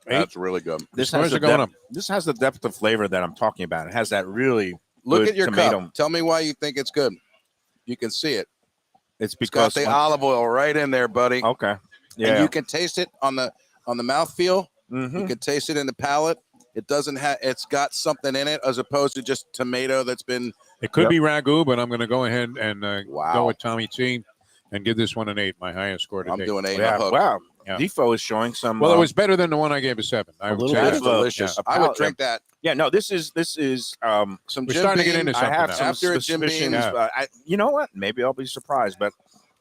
8. That's really good. This Scores has the are going depth. This has the depth of flavor that I'm talking about. It has that really. Look good at your tomato. cup. Tell me why you think it's good. You can see it. It's It's got because the olive oil right in there, buddy. okay. And Yeah. you can taste it on the mouthfeel. Mhm. You can taste it in the palate. It doesn't have. It's got something in it as opposed to just tomato that's been. It could Yep. be ragu, but I'm going to go ahead and Wow. go with Tommy T and give this one an 8, my highest score to I'm date. doing 8 and Yeah. a hook. Wow. Yeah. Defo is showing some. Well, it was better than the one I gave a 7. I a would little say bit That's of that. a- delicious. a I would palate- drink that. Yeah. No. This is Some We're Jim starting to get Beam. into I something have now. some After a Jim Beam. suspicions. Yeah. You know what? Maybe I'll be surprised, but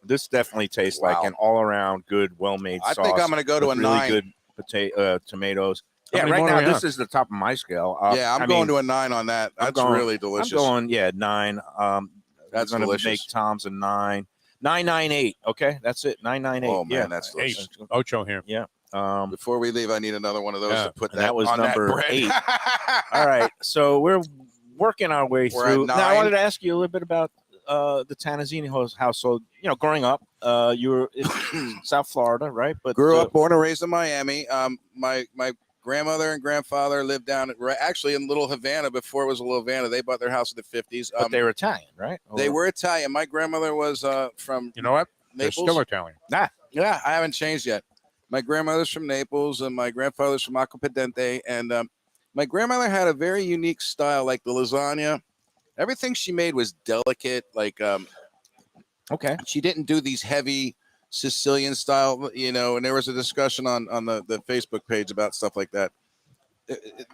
this definitely tastes like Wow. an all-around good, well-made I sauce. think I'm going to go to a with really 9. good tomatoes. How Yeah, many right more do now we this have? is the top of my scale. Yeah, I'm going to a 9 on that. I'm That's going- really I'm delicious. going 9. That's I'm gonna delicious. make Tom's a 9. 998. Okay, that's it. 998. Oh man, yeah. that's 8. delicious. Ocho here. Before we leave, I need another one of those Yeah, to put and that was on number that bread. 8. All right, so we're working our way We're at through. Now, I 9. wanted to ask you a little bit about the Tanazzini household. You know, growing up, you were in South Florida, right? But Grew up, born and raised in Miami. My grandmother and grandfather lived down actually in Little Havana before it was a Little Havana. They bought their house in the 50s. but they were Italian, right? They Or- were Italian. My grandmother was from You know what? They're Naples. still Italian. Yeah, I haven't changed yet. My grandmother's from Naples and my grandfather's from Acquapendente. And my grandmother had a very unique style, like the lasagna. Everything she made was delicate. Like Okay. she didn't do these heavy Sicilian style, and there was a discussion on the Facebook page about stuff like that.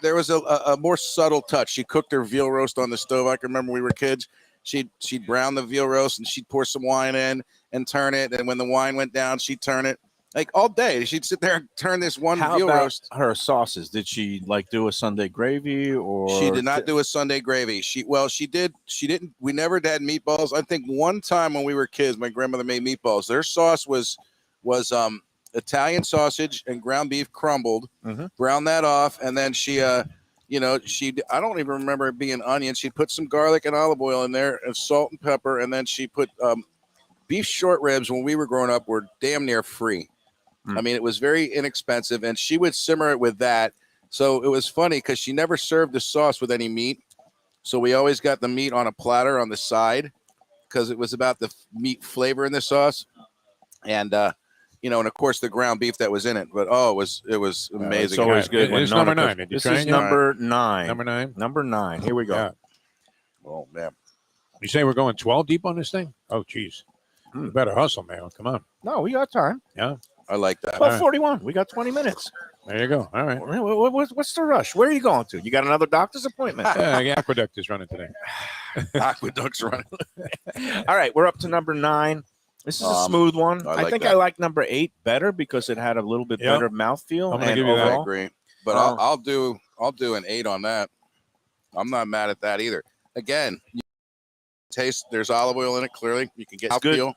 there was a more subtle touch. She cooked her veal roast on the stove. I can remember we were kids. She'd brown the veal roast and she'd pour some wine in and turn it. And when the wine went down, she'd turn it. Like all day, she'd sit there and turn this one How veal about roast. her sauces? Did she like do a Sunday gravy or? She did not do a Sunday gravy. She did. She didn't. We never had meatballs. I think one time when we were kids, my grandmother made meatballs. Their sauce was Italian sausage and ground beef crumbled. Brown that off, and then she I don't even remember it being onion. She'd put some garlic and olive oil in there and salt and pepper, and then she put beef short ribs. When we were growing up, were damn near free. I mean, it was very inexpensive, and she would simmer it with that. So it was funny because she never served the sauce with any meat. So we always got the meat on a platter on the side because it was about the meat flavor in the sauce. And, and of course the ground beef that was in it. But, it was amazing. It's always good. It's number 9. This is number 9. Number 9? Number 9. Here we go. Yeah. Oh, man. You say we're going 12 deep on this thing? Oh, geez. You better hustle, man. Come on. No, we got time. Yeah. I like that. 12:41. We got 20 minutes. There you go. All right. What's the rush? Where are you going to? You got another doctor's appointment? The aqueduct is running today. Aqueduct's running. All right, we're up to number 9. This is a smooth one. I think I like number 8 better because it had a little bit better mouthfeel. I'm gonna give you that. I agree. But I'll do an 8 on that. I'm not mad at that either. Again, taste. There's olive oil in it. Clearly, you can get feel.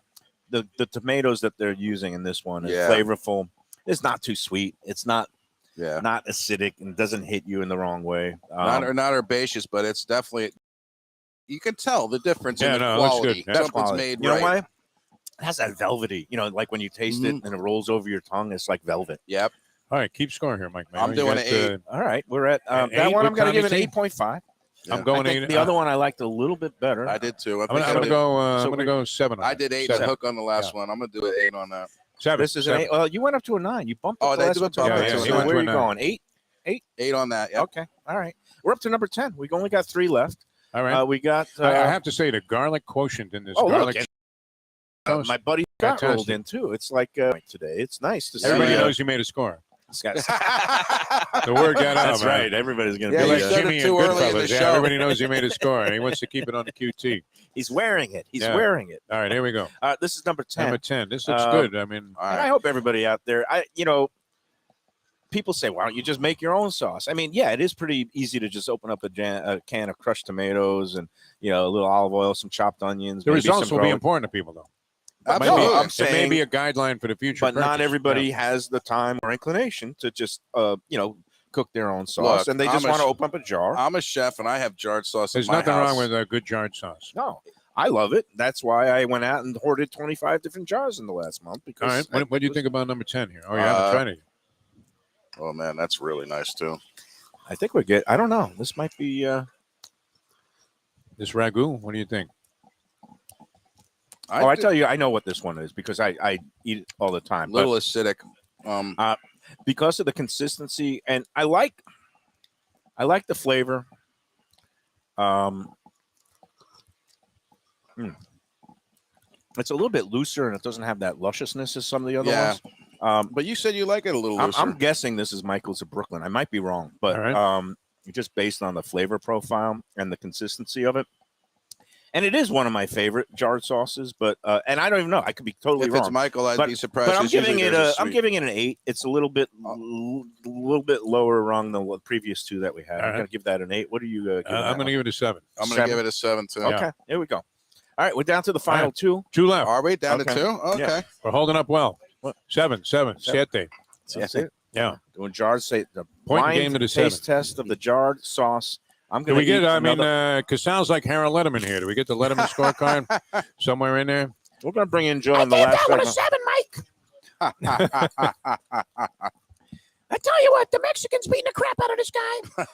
The tomatoes that they're using in this one is flavorful. It's not too sweet. It's not acidic and doesn't hit you in the wrong way. Not herbaceous, but it's definitely, you can tell the difference in the quality. That's good. Something's made You right. know why? It has that velvety, like when you taste it and it rolls over your tongue, it's like velvet. Yep. All right, keep scoring here, Mike. I'm doing an 8. All right, we're at an that 8 one. with I'm going to give it Tommy an 8.5. Yeah. I'm going 8. The other one I liked a little bit better. I did too. I'm going to go 7. I did 8 7. and hook on the last one. I'm going to do an 8 on that. 7. This is 7. an 8. Well, you went up to a 9. You bumped up the they last did one. bump up to a So 9. where are you Yeah. going? 8? 8 on that. Yep. Okay. All right. We're up to number 10. We've only got 3 left. All right. We got. I have to say the garlic quotient in this Look, garlic. my buddy got Fantastic. rolled in too. It's like today. It's nice to see. Everybody knows you made a score. This guy's- The word got out. That's man. right. Everybody's going Yeah, to You're be. you like said Jimmy it and too early in the Goodfellas. Yeah, show. everybody knows he made a score, and he wants to keep it on the QT. He's wearing it. He's Yeah. wearing it. All right, here we go. This is number 10. Number 10. This looks good. I mean, All And right. I hope everybody out there, people say, why don't you just make your own sauce? I mean, yeah, it is pretty easy to just open up a can of crushed tomatoes and, a little olive oil, some chopped onions. the maybe results some will be garlic. important to people, though. Absolutely. I'm It may saying, be a guideline for the future. but not purchase. everybody has the time or inclination to just, cook their own sauce. Look, And they I'm just a want to sh- open up a jar. I'm a chef and I have jarred sauce. There's in my nothing house. wrong with a good jarred sauce. No, I love it. That's why I went out and hoarded 25 different jars in the last month. All Because right. What do you think about number 10 here? Oh, you haven't tried it. Oh man, that's really nice too. I think we get. I don't know. This might be. This ragu, what do you think? I tell you, I know what this one is because I eat it all the time. Little acidic. Because of the consistency, and I like the flavor. It's a little bit looser, and it doesn't have that lusciousness as some of the other ones. But you said you like it a little looser. I'm guessing this is Michael's of Brooklyn. I might be wrong, but All right. just based on the flavor profile and the consistency of it. And it is one of my favorite jarred sauces, but and I don't even know. I could be totally if wrong. it's Michael, I'd But- be surprised. But I'm It's usually giving it there's I'm sweet- giving it an 8. It's a little bit lower rung than the previous 2 that we had. All I'm right. going to give that an 8. What do you? Give I'm going to give it a 7. I'm going to 7. give it a 7 too. Okay, here we go. All right, we're down to the final right. 2. 2 left. Are we down Okay. to 2? Okay. Yeah. We're holding up well. What? 7. 7. That's it. Yeah. Doing jarred say the Point blind game to the taste 7. test of the jarred sauce. I'm Do going we to get, because sounds like Harold Letterman here. Do we get the Letterman scorecard somewhere in there? We're going to bring in Joe in the last segment. 7, Mike. I tell you what, the Mexicans beating the crap out of this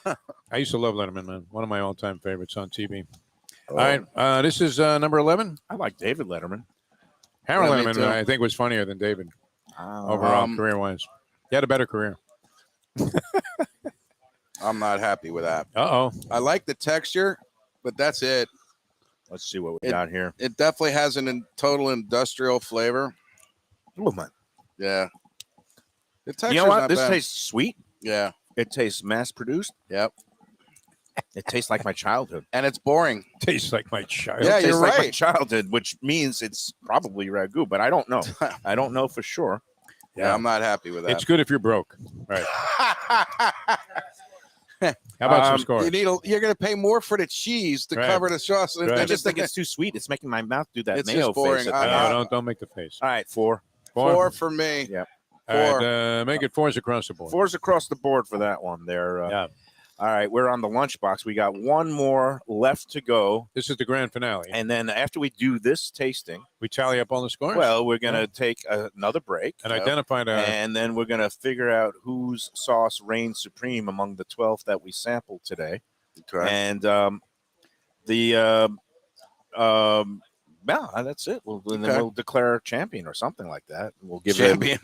guy. I used to love Letterman, man. One of my all-time favorites on TV. All right. This is number 11. I like David Letterman. Harold Yeah, me Letterman, too. I think, was funnier than David overall, career-wise. He had a better career. I'm not happy with that. Uh-oh. I like the texture, but that's it. Let's see what we got here. It definitely has total industrial flavor. Oh, man. Yeah. The texture's You know what? not This bad. tastes sweet. Yeah. It tastes mass-produced. Yep. It tastes like my childhood. And it's boring. Tastes like my child. Yeah, It tastes you're like my right. childhood, which means it's probably ragu, but I don't know. I don't know for sure. Yeah, I'm not happy with that. It's good if you're broke. Right. How about some scores? You're going to pay more for the cheese to Right. cover the sauce. Right. I just think it's too sweet. It's making my mouth do that It's mayo just boring. face. At the end. Don't make the face. All right, 4. 4 for me. Yeah. All right, make it 4s across the board. 4's across the board for that one there. Yeah. All right, we're on the lunchbox. We got one more left to go. This is the grand finale. And then after we do this tasting, We tally up all the scores. well, we're going to take another break. and identify the. And then we're going to figure out whose sauce reigns supreme among the 12 that we sampled today. Okay. And that's it. Then we'll declare a champion or something like that. We'll give Champion.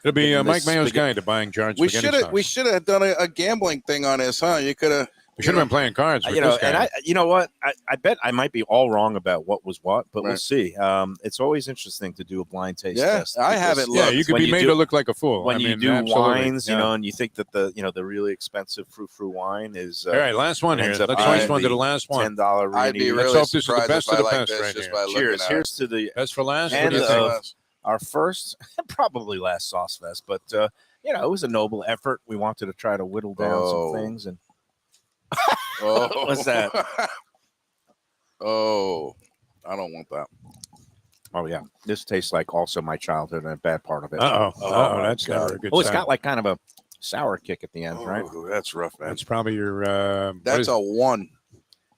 It'll be Give him Mike this Mayo's spaghetti. guide to buying jarred We spaghetti should sauce. we should have done a gambling thing on this, huh? You could have. We should have been playing cards with you know, this guy. and you know what? I bet I might be all wrong about what was what, but we'll Right. see. It's always interesting to do a blind taste Yeah, test. I because haven't yeah, looked. you could when be you made do- to look like a fool. When I you mean, do absolutely. wines, Yeah. you know, and you think that the really expensive frou-frou wine is All right, last one here. ends Let's up last being one to the the last one. $10 I'd be Rini. Let's really hope this is the surprised best if of I the like best this right just here. by looking Cheers. at Here's to the Best for last. What And, do you it. think? our first, probably last sauce fest, but you know, it was a noble effort. We wanted to try to whittle down Oh. some things, and Oh, What's that? Oh, I don't want that. oh yeah, this tastes like also my childhood and a bad part of it. Uh-oh. Oh, Uh-oh. my That's God. never a good Oh, it's sign. got like kind of a sour kick at the end, right? Oh, that's rough, man. That's probably your That's a 1.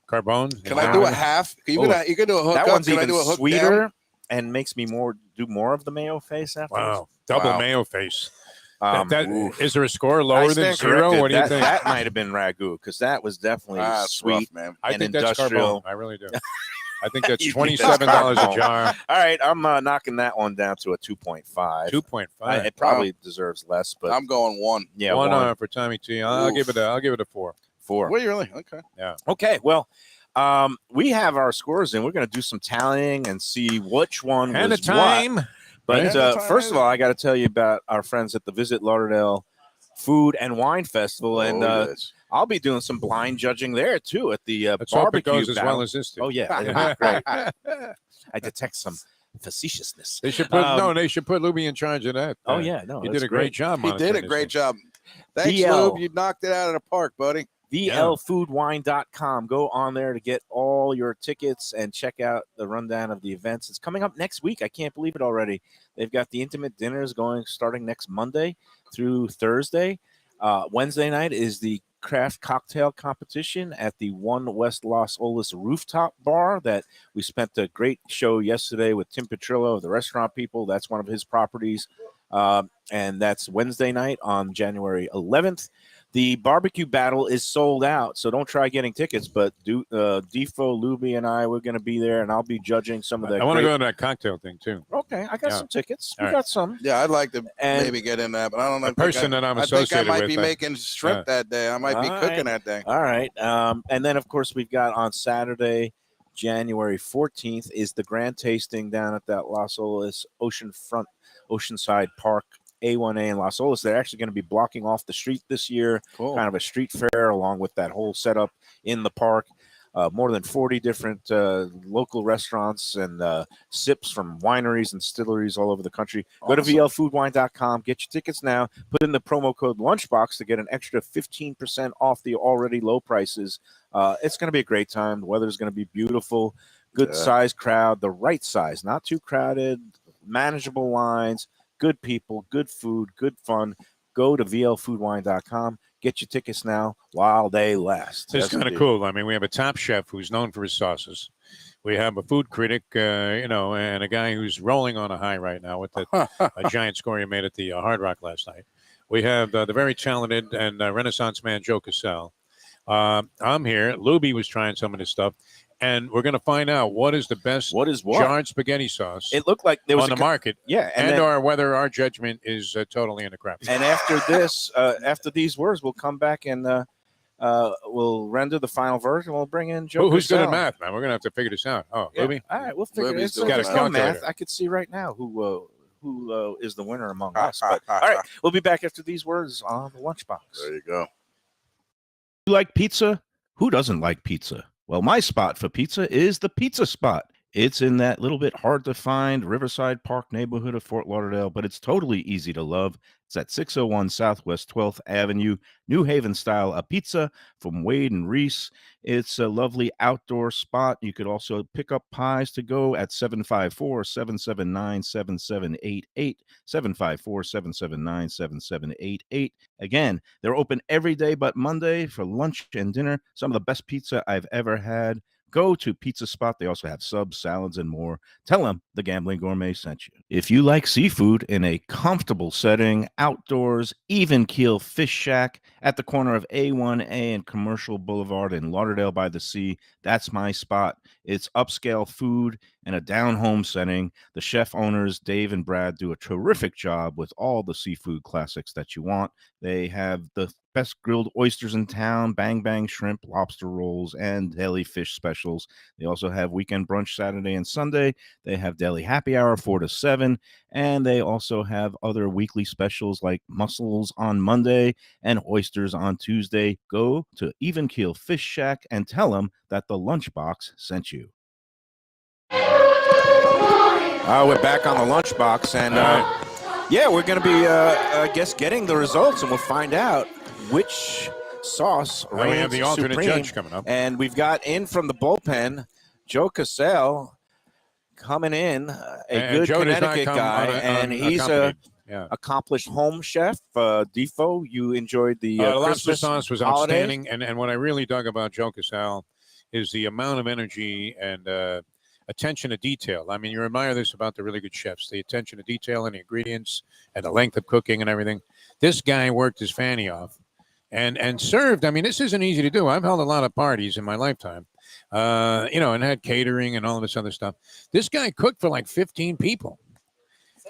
Carbone. Can I do a half? You can do a hook That up. one's Can I even do a hook sweeter down? and makes me do more of the mayo face afterwards. Wow. Double Wow. mayo face. Oof. Is there a score I lower than stand 0? corrected. What do you that, think? That might have been ragu because that was definitely That's sweet. rough, man. I and think that's industrial. Carbone. I really do. I think that's You think that's $27 a Carbone. jar. All right, I'm knocking that one down to a 2.5. 2.5. It probably deserves less, but I'm going 1. yeah, one one. for Tommy T. I'll give it a 4. 4. Were you really? Okay. Okay, well, we have our scores in. We're going to do some tallying and see which one And a was what. time. But Hand the time first of in. all, I got to tell you about our friends at the Visit Lauderdale Food and Wine Festival, and yes. I'll be doing some blind judging there too at the Let's hope it barbecue goes as battle. well as this did. Oh yeah, it'll be great. I detect some facetiousness. They should put Um, they should put Lubie in charge of that. Oh yeah, no, He that's did a great job. He did a monitoring great this job. Thanks, DL. Lube. You knocked it out of the park, buddy. VLFoodWine.com. Go on there to get all your tickets and check out the rundown of the events. It's coming up next week. I can't believe it already. They've got the intimate dinners starting next Monday through Thursday. Wednesday night is the craft cocktail competition at the One West Los Olas rooftop bar that we spent a great show yesterday with Tim Petrillo of the Restaurant People. That's one of his properties. And that's Wednesday night on January 11th. The barbecue battle is sold out, so don't try getting tickets. But Defo, Lubie, and we're going to be there, and I'll be judging some of the. I want to go to that cocktail thing too. Okay, I got Yeah. some tickets. All We right. got some. Yeah, I'd like to And- maybe get in that, but I don't know. A person that I'm I think I associated might with. be making shrimp that day. I might be All cooking right. that day. All right. And then, of course, we've got on Saturday, January 14th, is the grand tasting down at that Los Olas Oceanside Park, A1A in Los Olas. They're actually going to be blocking off the street this year, Cool. kind of a street fair along with that whole setup in the park. More than 40 different local restaurants and sips from wineries and distilleries all over the country. Go to Awesome. VLFoodWine.com. Get your tickets now. Put in the promo code Lunchbox to get an extra 15% off the already low prices. It's going to be a great time. The weather's going to be beautiful. Good size crowd, the right size, not too crowded, manageable lines, good people, good food, good fun. Go to VLFoodWine.com. Get your tickets now while they last. It's That's kind the of deal. cool. I mean, we have a top chef who's known for his sauces. We have a food critic, and a guy who's rolling on a high right now with that a giant score he made at the Hard Rock last night. We have the very talented and Renaissance man Joe Cassell. I'm here. Lubie was trying some of this stuff, and we're going to find out what is the best What is what? jarred spaghetti sauce It looked like there was on the market, Yeah, and then- or whether our judgment is totally in the crap. And after this, after these words, we'll come back and we'll render the final version. We'll bring in Joe. Who's good at Cassell. math, man? We're going to have to figure this out. Oh, Yeah. Lubie? All right, we'll figure Lubie's it. doing There's it. no Calculator. math. I could see right now who is the winner among us. But all right, we'll be back after these words on the Lunchbox. There you go. You like pizza? Who doesn't like pizza? Well, my spot for pizza is the Pizza Spot. It's in that little bit hard to find Riverside Park neighborhood of Fort Lauderdale, but it's totally easy to love. It's at 601 Southwest 12th Avenue, New Haven style, a pizza from Wade and Reese. It's a lovely outdoor spot. You could also pick up pies to go at 754-779-7788, 754-779-7788. Again, they're open every day but Monday for lunch and dinner. Some of the best pizza I've ever had. Go to Pizza Spot. They also have subs, salads, and more. Tell them the Gambling Gourmet sent you. If you like seafood in a comfortable setting, outdoors, even keel fish shack at the corner of A1A and Commercial Boulevard in Lauderdale by the Sea, that's my spot. It's upscale food in a down-home setting. The chef owners, Dave and Brad, do a terrific job with all the seafood classics that you want. They have the best grilled oysters in town, bang bang shrimp, lobster rolls, and deli fish specials. They also have weekend brunch Saturday and Sunday. They have deli happy hour 4 to 7, and they also have other weekly specials like mussels on Monday and oysters on Tuesday. Go to Even Keel Fish Shack and tell them that the Lunchbox sent you. We're back on the Lunchbox, and yeah, we're going to be, I guess, getting the results, and we'll find out which sauce we have the alternate supreme. judge coming up. And we've got in from the bullpen, Joe Cassell coming in, a good Joe Connecticut guy, and he's a accomplished home chef. Defo, you enjoyed the lobster Christmas sauce was holidays? outstanding, and what I really dug about Joe Cassell is the amount of energy and attention to detail. I mean, you admire this about the really good chefs, the attention to detail and the ingredients and the length of cooking and everything. This guy worked his fanny off and served. I mean, this isn't easy to do. I've held a lot of parties in my lifetime, and had catering and all this other stuff. This guy cooked for like 15 people.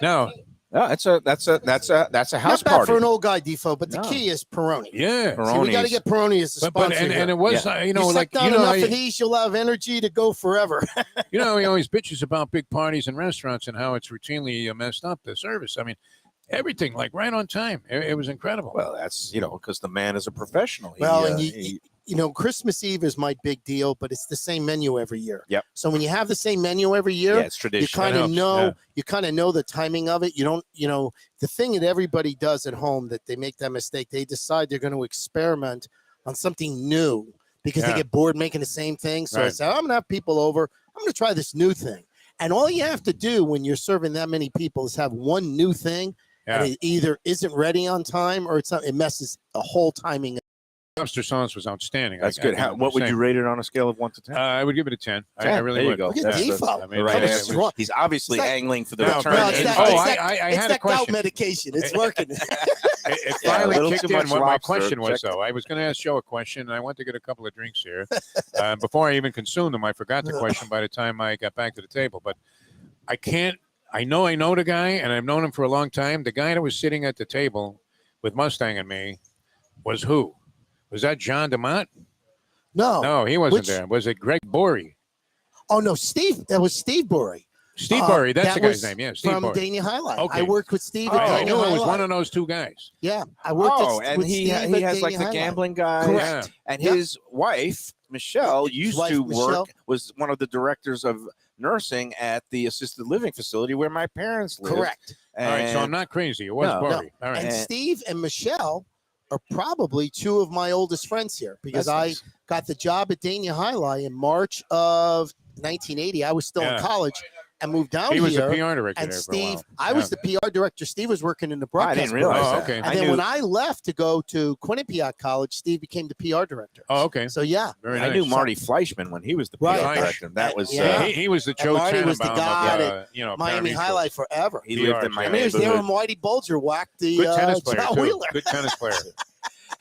Now, that's a house Not bad party for an old guy, Defo, but the key is Peroni. yeah. See, we got to get Peroni as a sponsor. And it was, you suck down enough of these, you'll have energy to go forever. He always bitches about big parties and restaurants and how it's routinely messed up, the service. I mean, everything like right on time. It was incredible. Well, that's, because the man is a professional. Christmas Eve is my big deal, but it's the same menu every year. Yep. So when you have the same menu every year, it's tradition. You kind of know the timing of it. You don't, the thing that everybody does at home that they make that mistake, they decide they're going to experiment on something new because they get bored making the same thing. So I say, I'm going to have people over. I'm going to try this new thing. And all you have to do when you're serving that many people is have one new thing. And it either isn't ready on time or it messes the whole timing. Lobster sauce was outstanding. That's good. What would you rate it on a scale of 1 to 10? I would give it a 10. I really would. There you go. He's obviously angling for the return. I had a question. Gout medication. It's working. It finally kicked in what my question was, though. I was going to ask Joe a question, and I went to get a couple of drinks here. Before I even consumed them, I forgot the question by the time I got back to the table. But I know the guy, and I've known him for a long time. The guy that was sitting at the table with Mustang and me was who? Was that John DeMott? No, he wasn't there. Was it Greg Borey? Oh, no, Steve. That was Steve Borey. Steve Borey, that's the guy's name. Yeah, Steve from Borey. Dania Highlight. Okay. I worked with Steve. I knew it was one of those two guys. Yeah, I worked. And he has like the gambling guy. Correct. And his wife Michelle was one of the directors of nursing at the assisted living facility where my parents lived. Correct. All right, so I'm not crazy. It was Borey. All right. And Steve and Michelle are probably two of my oldest friends here because I got the job at Dania Highlight in March of 1980. I was still in college and moved down here. He was the PR director and there Steve, for a while. I was the PR director. Steve was working in the broadcast. I didn't realize that. Okay. And then when I left to go to Quinnipiac College, Steve became the PR director. Oh, okay. So, yeah. Very I nice. knew Marty Fleischman when he was the PR director. That was he was the Joe Marty was the Tannenbaum guy of, Miami Highlight forever. He lived in my I mean, it was there when Whitey Bulger whacked the good tennis player, John too. Wheeler. Good tennis player.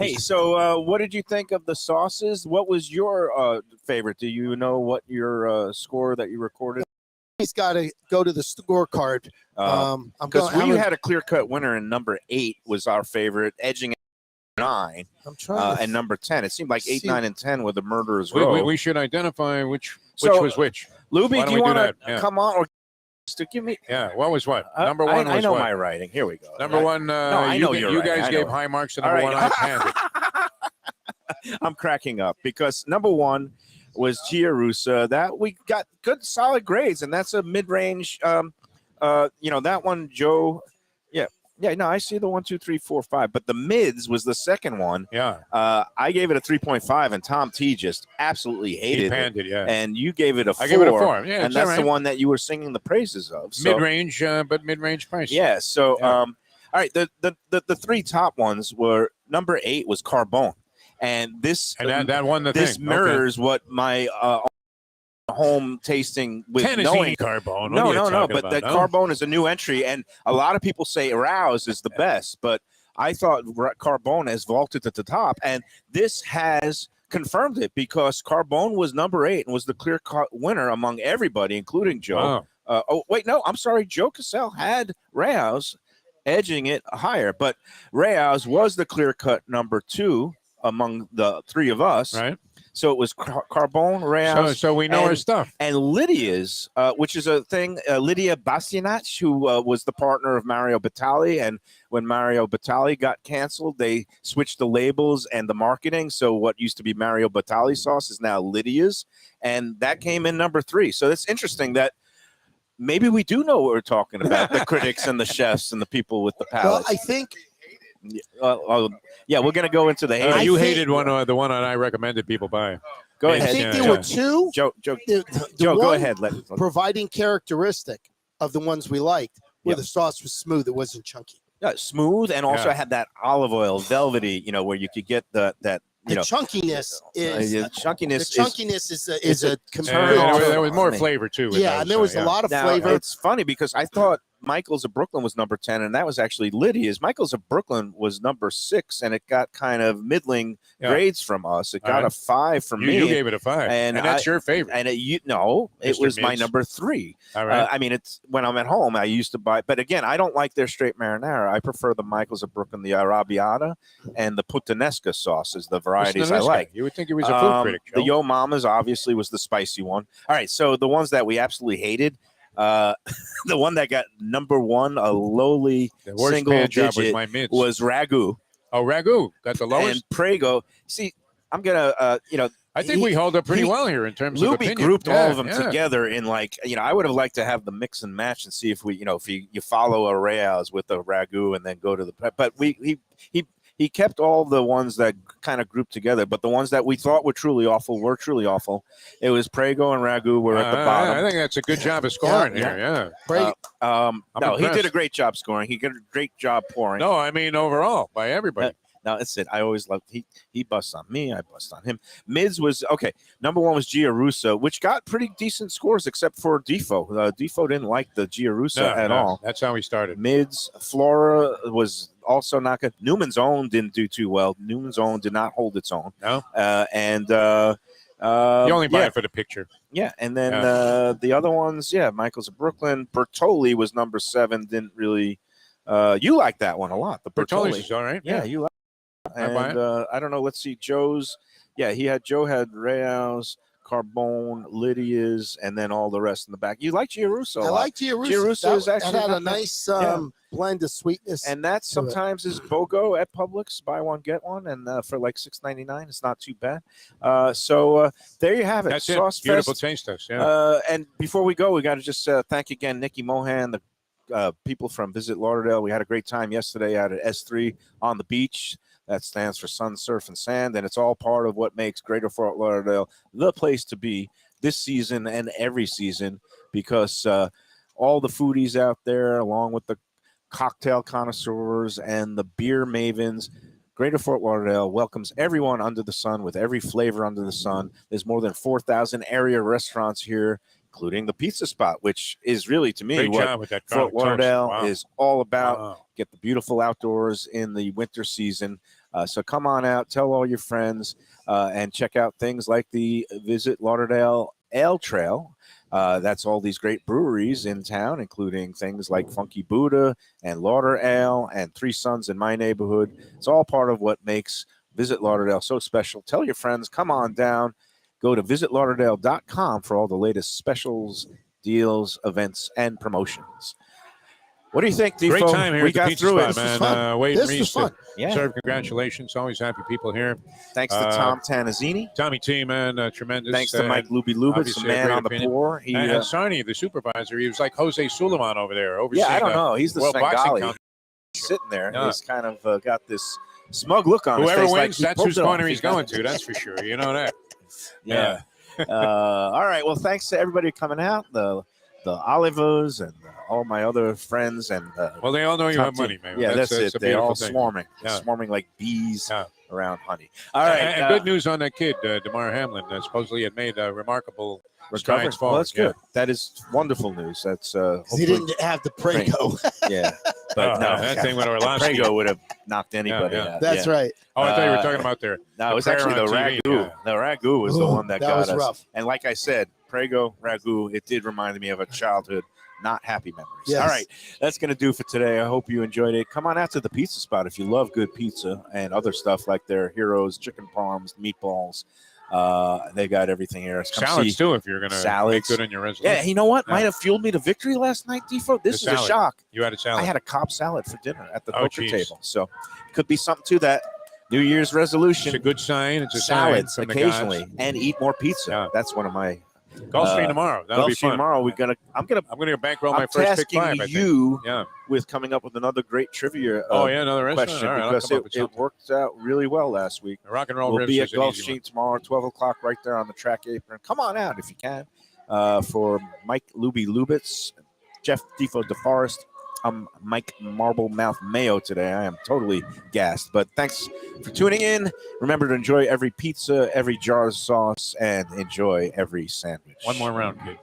Hey, so what did you think of the sauces? What was your favorite? Do you know what your score that you recorded? He's got to go to the scorecard. Because we had a clear-cut winner, and number 8 was our favorite, edging 9. I'm trying. And number 10. It seemed like 8, 9, and 10 were the murderers row. We should identify which was which. Lubie, do you want to come on? Or To give me. Yeah. What was what? Number one was I know what? my writing. Here we go. Number one. I know your you writing. guys I know gave it. high marks to All number right. one. I panned it. I'm cracking up because number one was Giarusa. That we got good solid grades, and that's a mid-range. That one, Joe. Yeah. No, I see the 1, 2, 3, 4, 5, but the mids was the second one. Yeah. I gave it a 3.5, and Tom T just absolutely He hated panned it. Yeah. And you gave it a 4. I gave it a 4. Yeah, and it's that's all the right. one that you were singing the praises of. So, Mid-range, but mid-range price. yeah. So, Yeah. all right. The three top ones were number 8 was Carbone, and this that won the this thing. mirrors what my home tasting with Tennessee knowing. Carbone. No. But the Carbone is a new entry, and a lot of people say Rouse is the best, but I thought Carbone has vaulted to the top, and this has confirmed it because Carbone was number 8 and was the clear-cut winner among everybody, including Joe. Wow. I'm sorry. Joe Cassell had Rouse edging it higher, but Rouse was the clear-cut number 2 among the three of us. Right. So it was Carbone, Rouse. So we know our stuff. And Lydia's, which is a thing, Lydia Bastianich, who was the partner of Mario Batali. And when Mario Batali got canceled, they switched the labels and the marketing. So what used to be Mario Batali sauce is now Lydia's. And that came in number 3. So it's interesting that maybe we do know what we're talking about, the critics and the chefs and the people with the Well, palates. I think we're going to go into the hate. You think- hated the one that I recommended people buy. Go I ahead. think Yeah, there yeah. were two. Joe, The Joe, go one ahead. providing characteristic of the ones we liked, where Yep. the sauce was smooth, it wasn't chunky. Yeah, smooth, and also Yeah. had that olive oil, velvety, where you could get that The chunkiness is the chunkiness. the chunkiness is a Yeah, comparable. there was more Me. flavor too. with Yeah, those, and there was a lot of Now, flavor. it's funny because I thought Michael's of Brooklyn was number 10, and that was actually Lydia's. Michael's of Brooklyn was number 6, and it got kind of middling Yeah. grades from us. It All got right. a 5 from me. You gave it a 5, And and that's your favorite. And it Mr. was my Mids. number 3. All right. I mean, it's when I'm at home, I used to buy, but again, I don't like their straight marinara. I prefer the Michael's of Brooklyn, the Arabiata, and the puttanesca sauces, the varieties I Listen to this like. guy. You would think he was a food critic. The Joe. Yo Mama's obviously was the spicy one. All right, so the ones that we absolutely hated, the one that got number 1, a lowly The worst single pan job was digit, my mids. was Ragu. Oh, Ragu got the lowest. And Prego. See, I'm gonna, I think we hold up pretty well here in terms of Lubie opinion. grouped all Yeah, of them yeah. together in I would have liked to have the mix and match and see if we, if you follow a Reyes with a Ragu and then go to but he kept all the ones that kind of grouped together, but the ones that we thought were truly awful were truly awful. It was Prego and Ragu were at the bottom. I think that's a good job of scoring Yeah, here. Yeah. Great. I'm No, he did impressed. a great job scoring. He did a great job pouring. No, I mean overall by everybody. No, that's it. I always loved he busts on me. I bust on him. Mids was okay. Number 1 was Giarusa, which got pretty decent scores except for Defo. Defo didn't like the Giarusa at all. That's how we started. Mids, Flora was also not good. Newman's Own didn't do too well. Newman's Own did not hold its own. No, You you only buy it for the picture. Yeah, and then the other ones, Michael's of Brooklyn. Bertoli was number 7. Didn't really. You like that one a lot. The Bertoli's Bertoli. is all right. Yeah, you like. I buy And I don't know. Let's see. Joe's. Yeah, Joe had Reyes, Carbone, Lydia's, and then all the rest in the back. You like Giarusa? I like Giarusa. Giarusa is actually that had a not bad. nice blend of sweetness. And that to it. sometimes is BOGO at Publix. Buy one, get one. And for like $6.99, it's not too bad. So there you have it. That's Sauce it. Beautiful Fest. taste test. Yeah. And before we go, we got to just thank again Nikki Mohan, the people from Visit Lauderdale. We had a great time yesterday out at S3 on the beach. That stands for Sun, Surf, and Sand, and it's all part of what makes Greater Fort Lauderdale the place to be this season and every season because all the foodies out there, along with the cocktail connoisseurs and the beer mavens, Greater Fort Lauderdale welcomes everyone under the sun with every flavor under the sun. There's more than 4,000 area restaurants here, including the Pizza Spot, which is really, to me, Great what job with that Fort garlic toast. Lauderdale Wow. is all about. Wow. Get the beautiful outdoors in the winter season. So come on out, tell all your friends, and check out things like the Visit Lauderdale Ale Trail. That's all these great breweries in town, including things like Funky Buddha and Lauder Ale and Three Sons in my neighborhood. It's all part of what makes Visit Lauderdale so special. Tell your friends, come on down. Go to visitlauderdale.com for all the latest specials, deals, events, and promotions. What do you think, Defo? Great time here We at the got pizza through spot, it. man. fun. Wade This Reese was fun. Yeah. serve congratulations. Always happy people here. Thanks to Tom Tanazzini. Tommy T, man, tremendous. Thanks to Mike Lubie Lubitz, obviously the a man great on the opinion. floor. He, And Sarni, the supervisor, he was like Jose Suleiman over there. Overseeing I don't know. He's the World Boxing Svengali. Council. Sitting there. Yeah. He's kind of got this smug look on his Whoever face. wins, he that's pulled whose it off. corner he's going to. That's for sure. You know that. Yeah. All right. Well, thanks to everybody coming out. The Olivers and all my other friends and Well, they all know you top have money, team. man. Yeah, that's a it. They're beautiful all thing. swarming, Yeah. swarming like bees Yeah. around honey. All right. And good news on that kid, DeMar Hamlin. Supposedly had made a remarkable recovery. strides Well, forward. that's good. That is wonderful news. That's 'Cause he hopefully- didn't have the Prego. Yeah, but no, that thing with Orlowski. Prego would have knocked anybody Yeah, yeah. out. That's yeah. right. Oh, I thought you were Uh, talking about their. No, it was prayer actually the on TV, ragu. yeah. The ragu was the Ooh, one that that got was us. rough. And like I said, Prego, ragu, it did remind me of a childhood, not happy memories. Yes. All right, that's going to do for today. I hope you enjoyed it. Come on out to the pizza spot if you love good pizza and other stuff like their Heroes, chicken palms, meatballs. They got everything here. Come Salads, see- too, if you're going to make salads. good on your resolution. Yeah, you know what? Yeah. Might have fueled me to victory last night, Defo. This The is a salad. shock. You had a salad. I had a Cobb salad for dinner at the Oh, poker geez. table. So could be something to that. New Year's resolution. It's a good sign. It's a salads sign from the occasionally gods. and eat more pizza. Yeah. That's one of my Gulfstream tomorrow. That'll be Gulfstream fun. tomorrow. I'm gonna bankroll my I'm first pick tasking 5. I think. you Yeah. with coming up with another great trivia Another restaurant. question All right, I'll because come up with it something. worked out really well last week. Rock and roll We'll ribs be is at an easy one. Gulfstream tomorrow, 12 o'clock, right there on the track apron. Come on out if you can. For Mike Lubie Lubitz, Jeff Defo DeForest, I'm Mike Marble Mouth Mayo today. I am totally gassed, but thanks for tuning in. Remember to enjoy every pizza, every jar of sauce, and enjoy every sandwich. One more round, kid.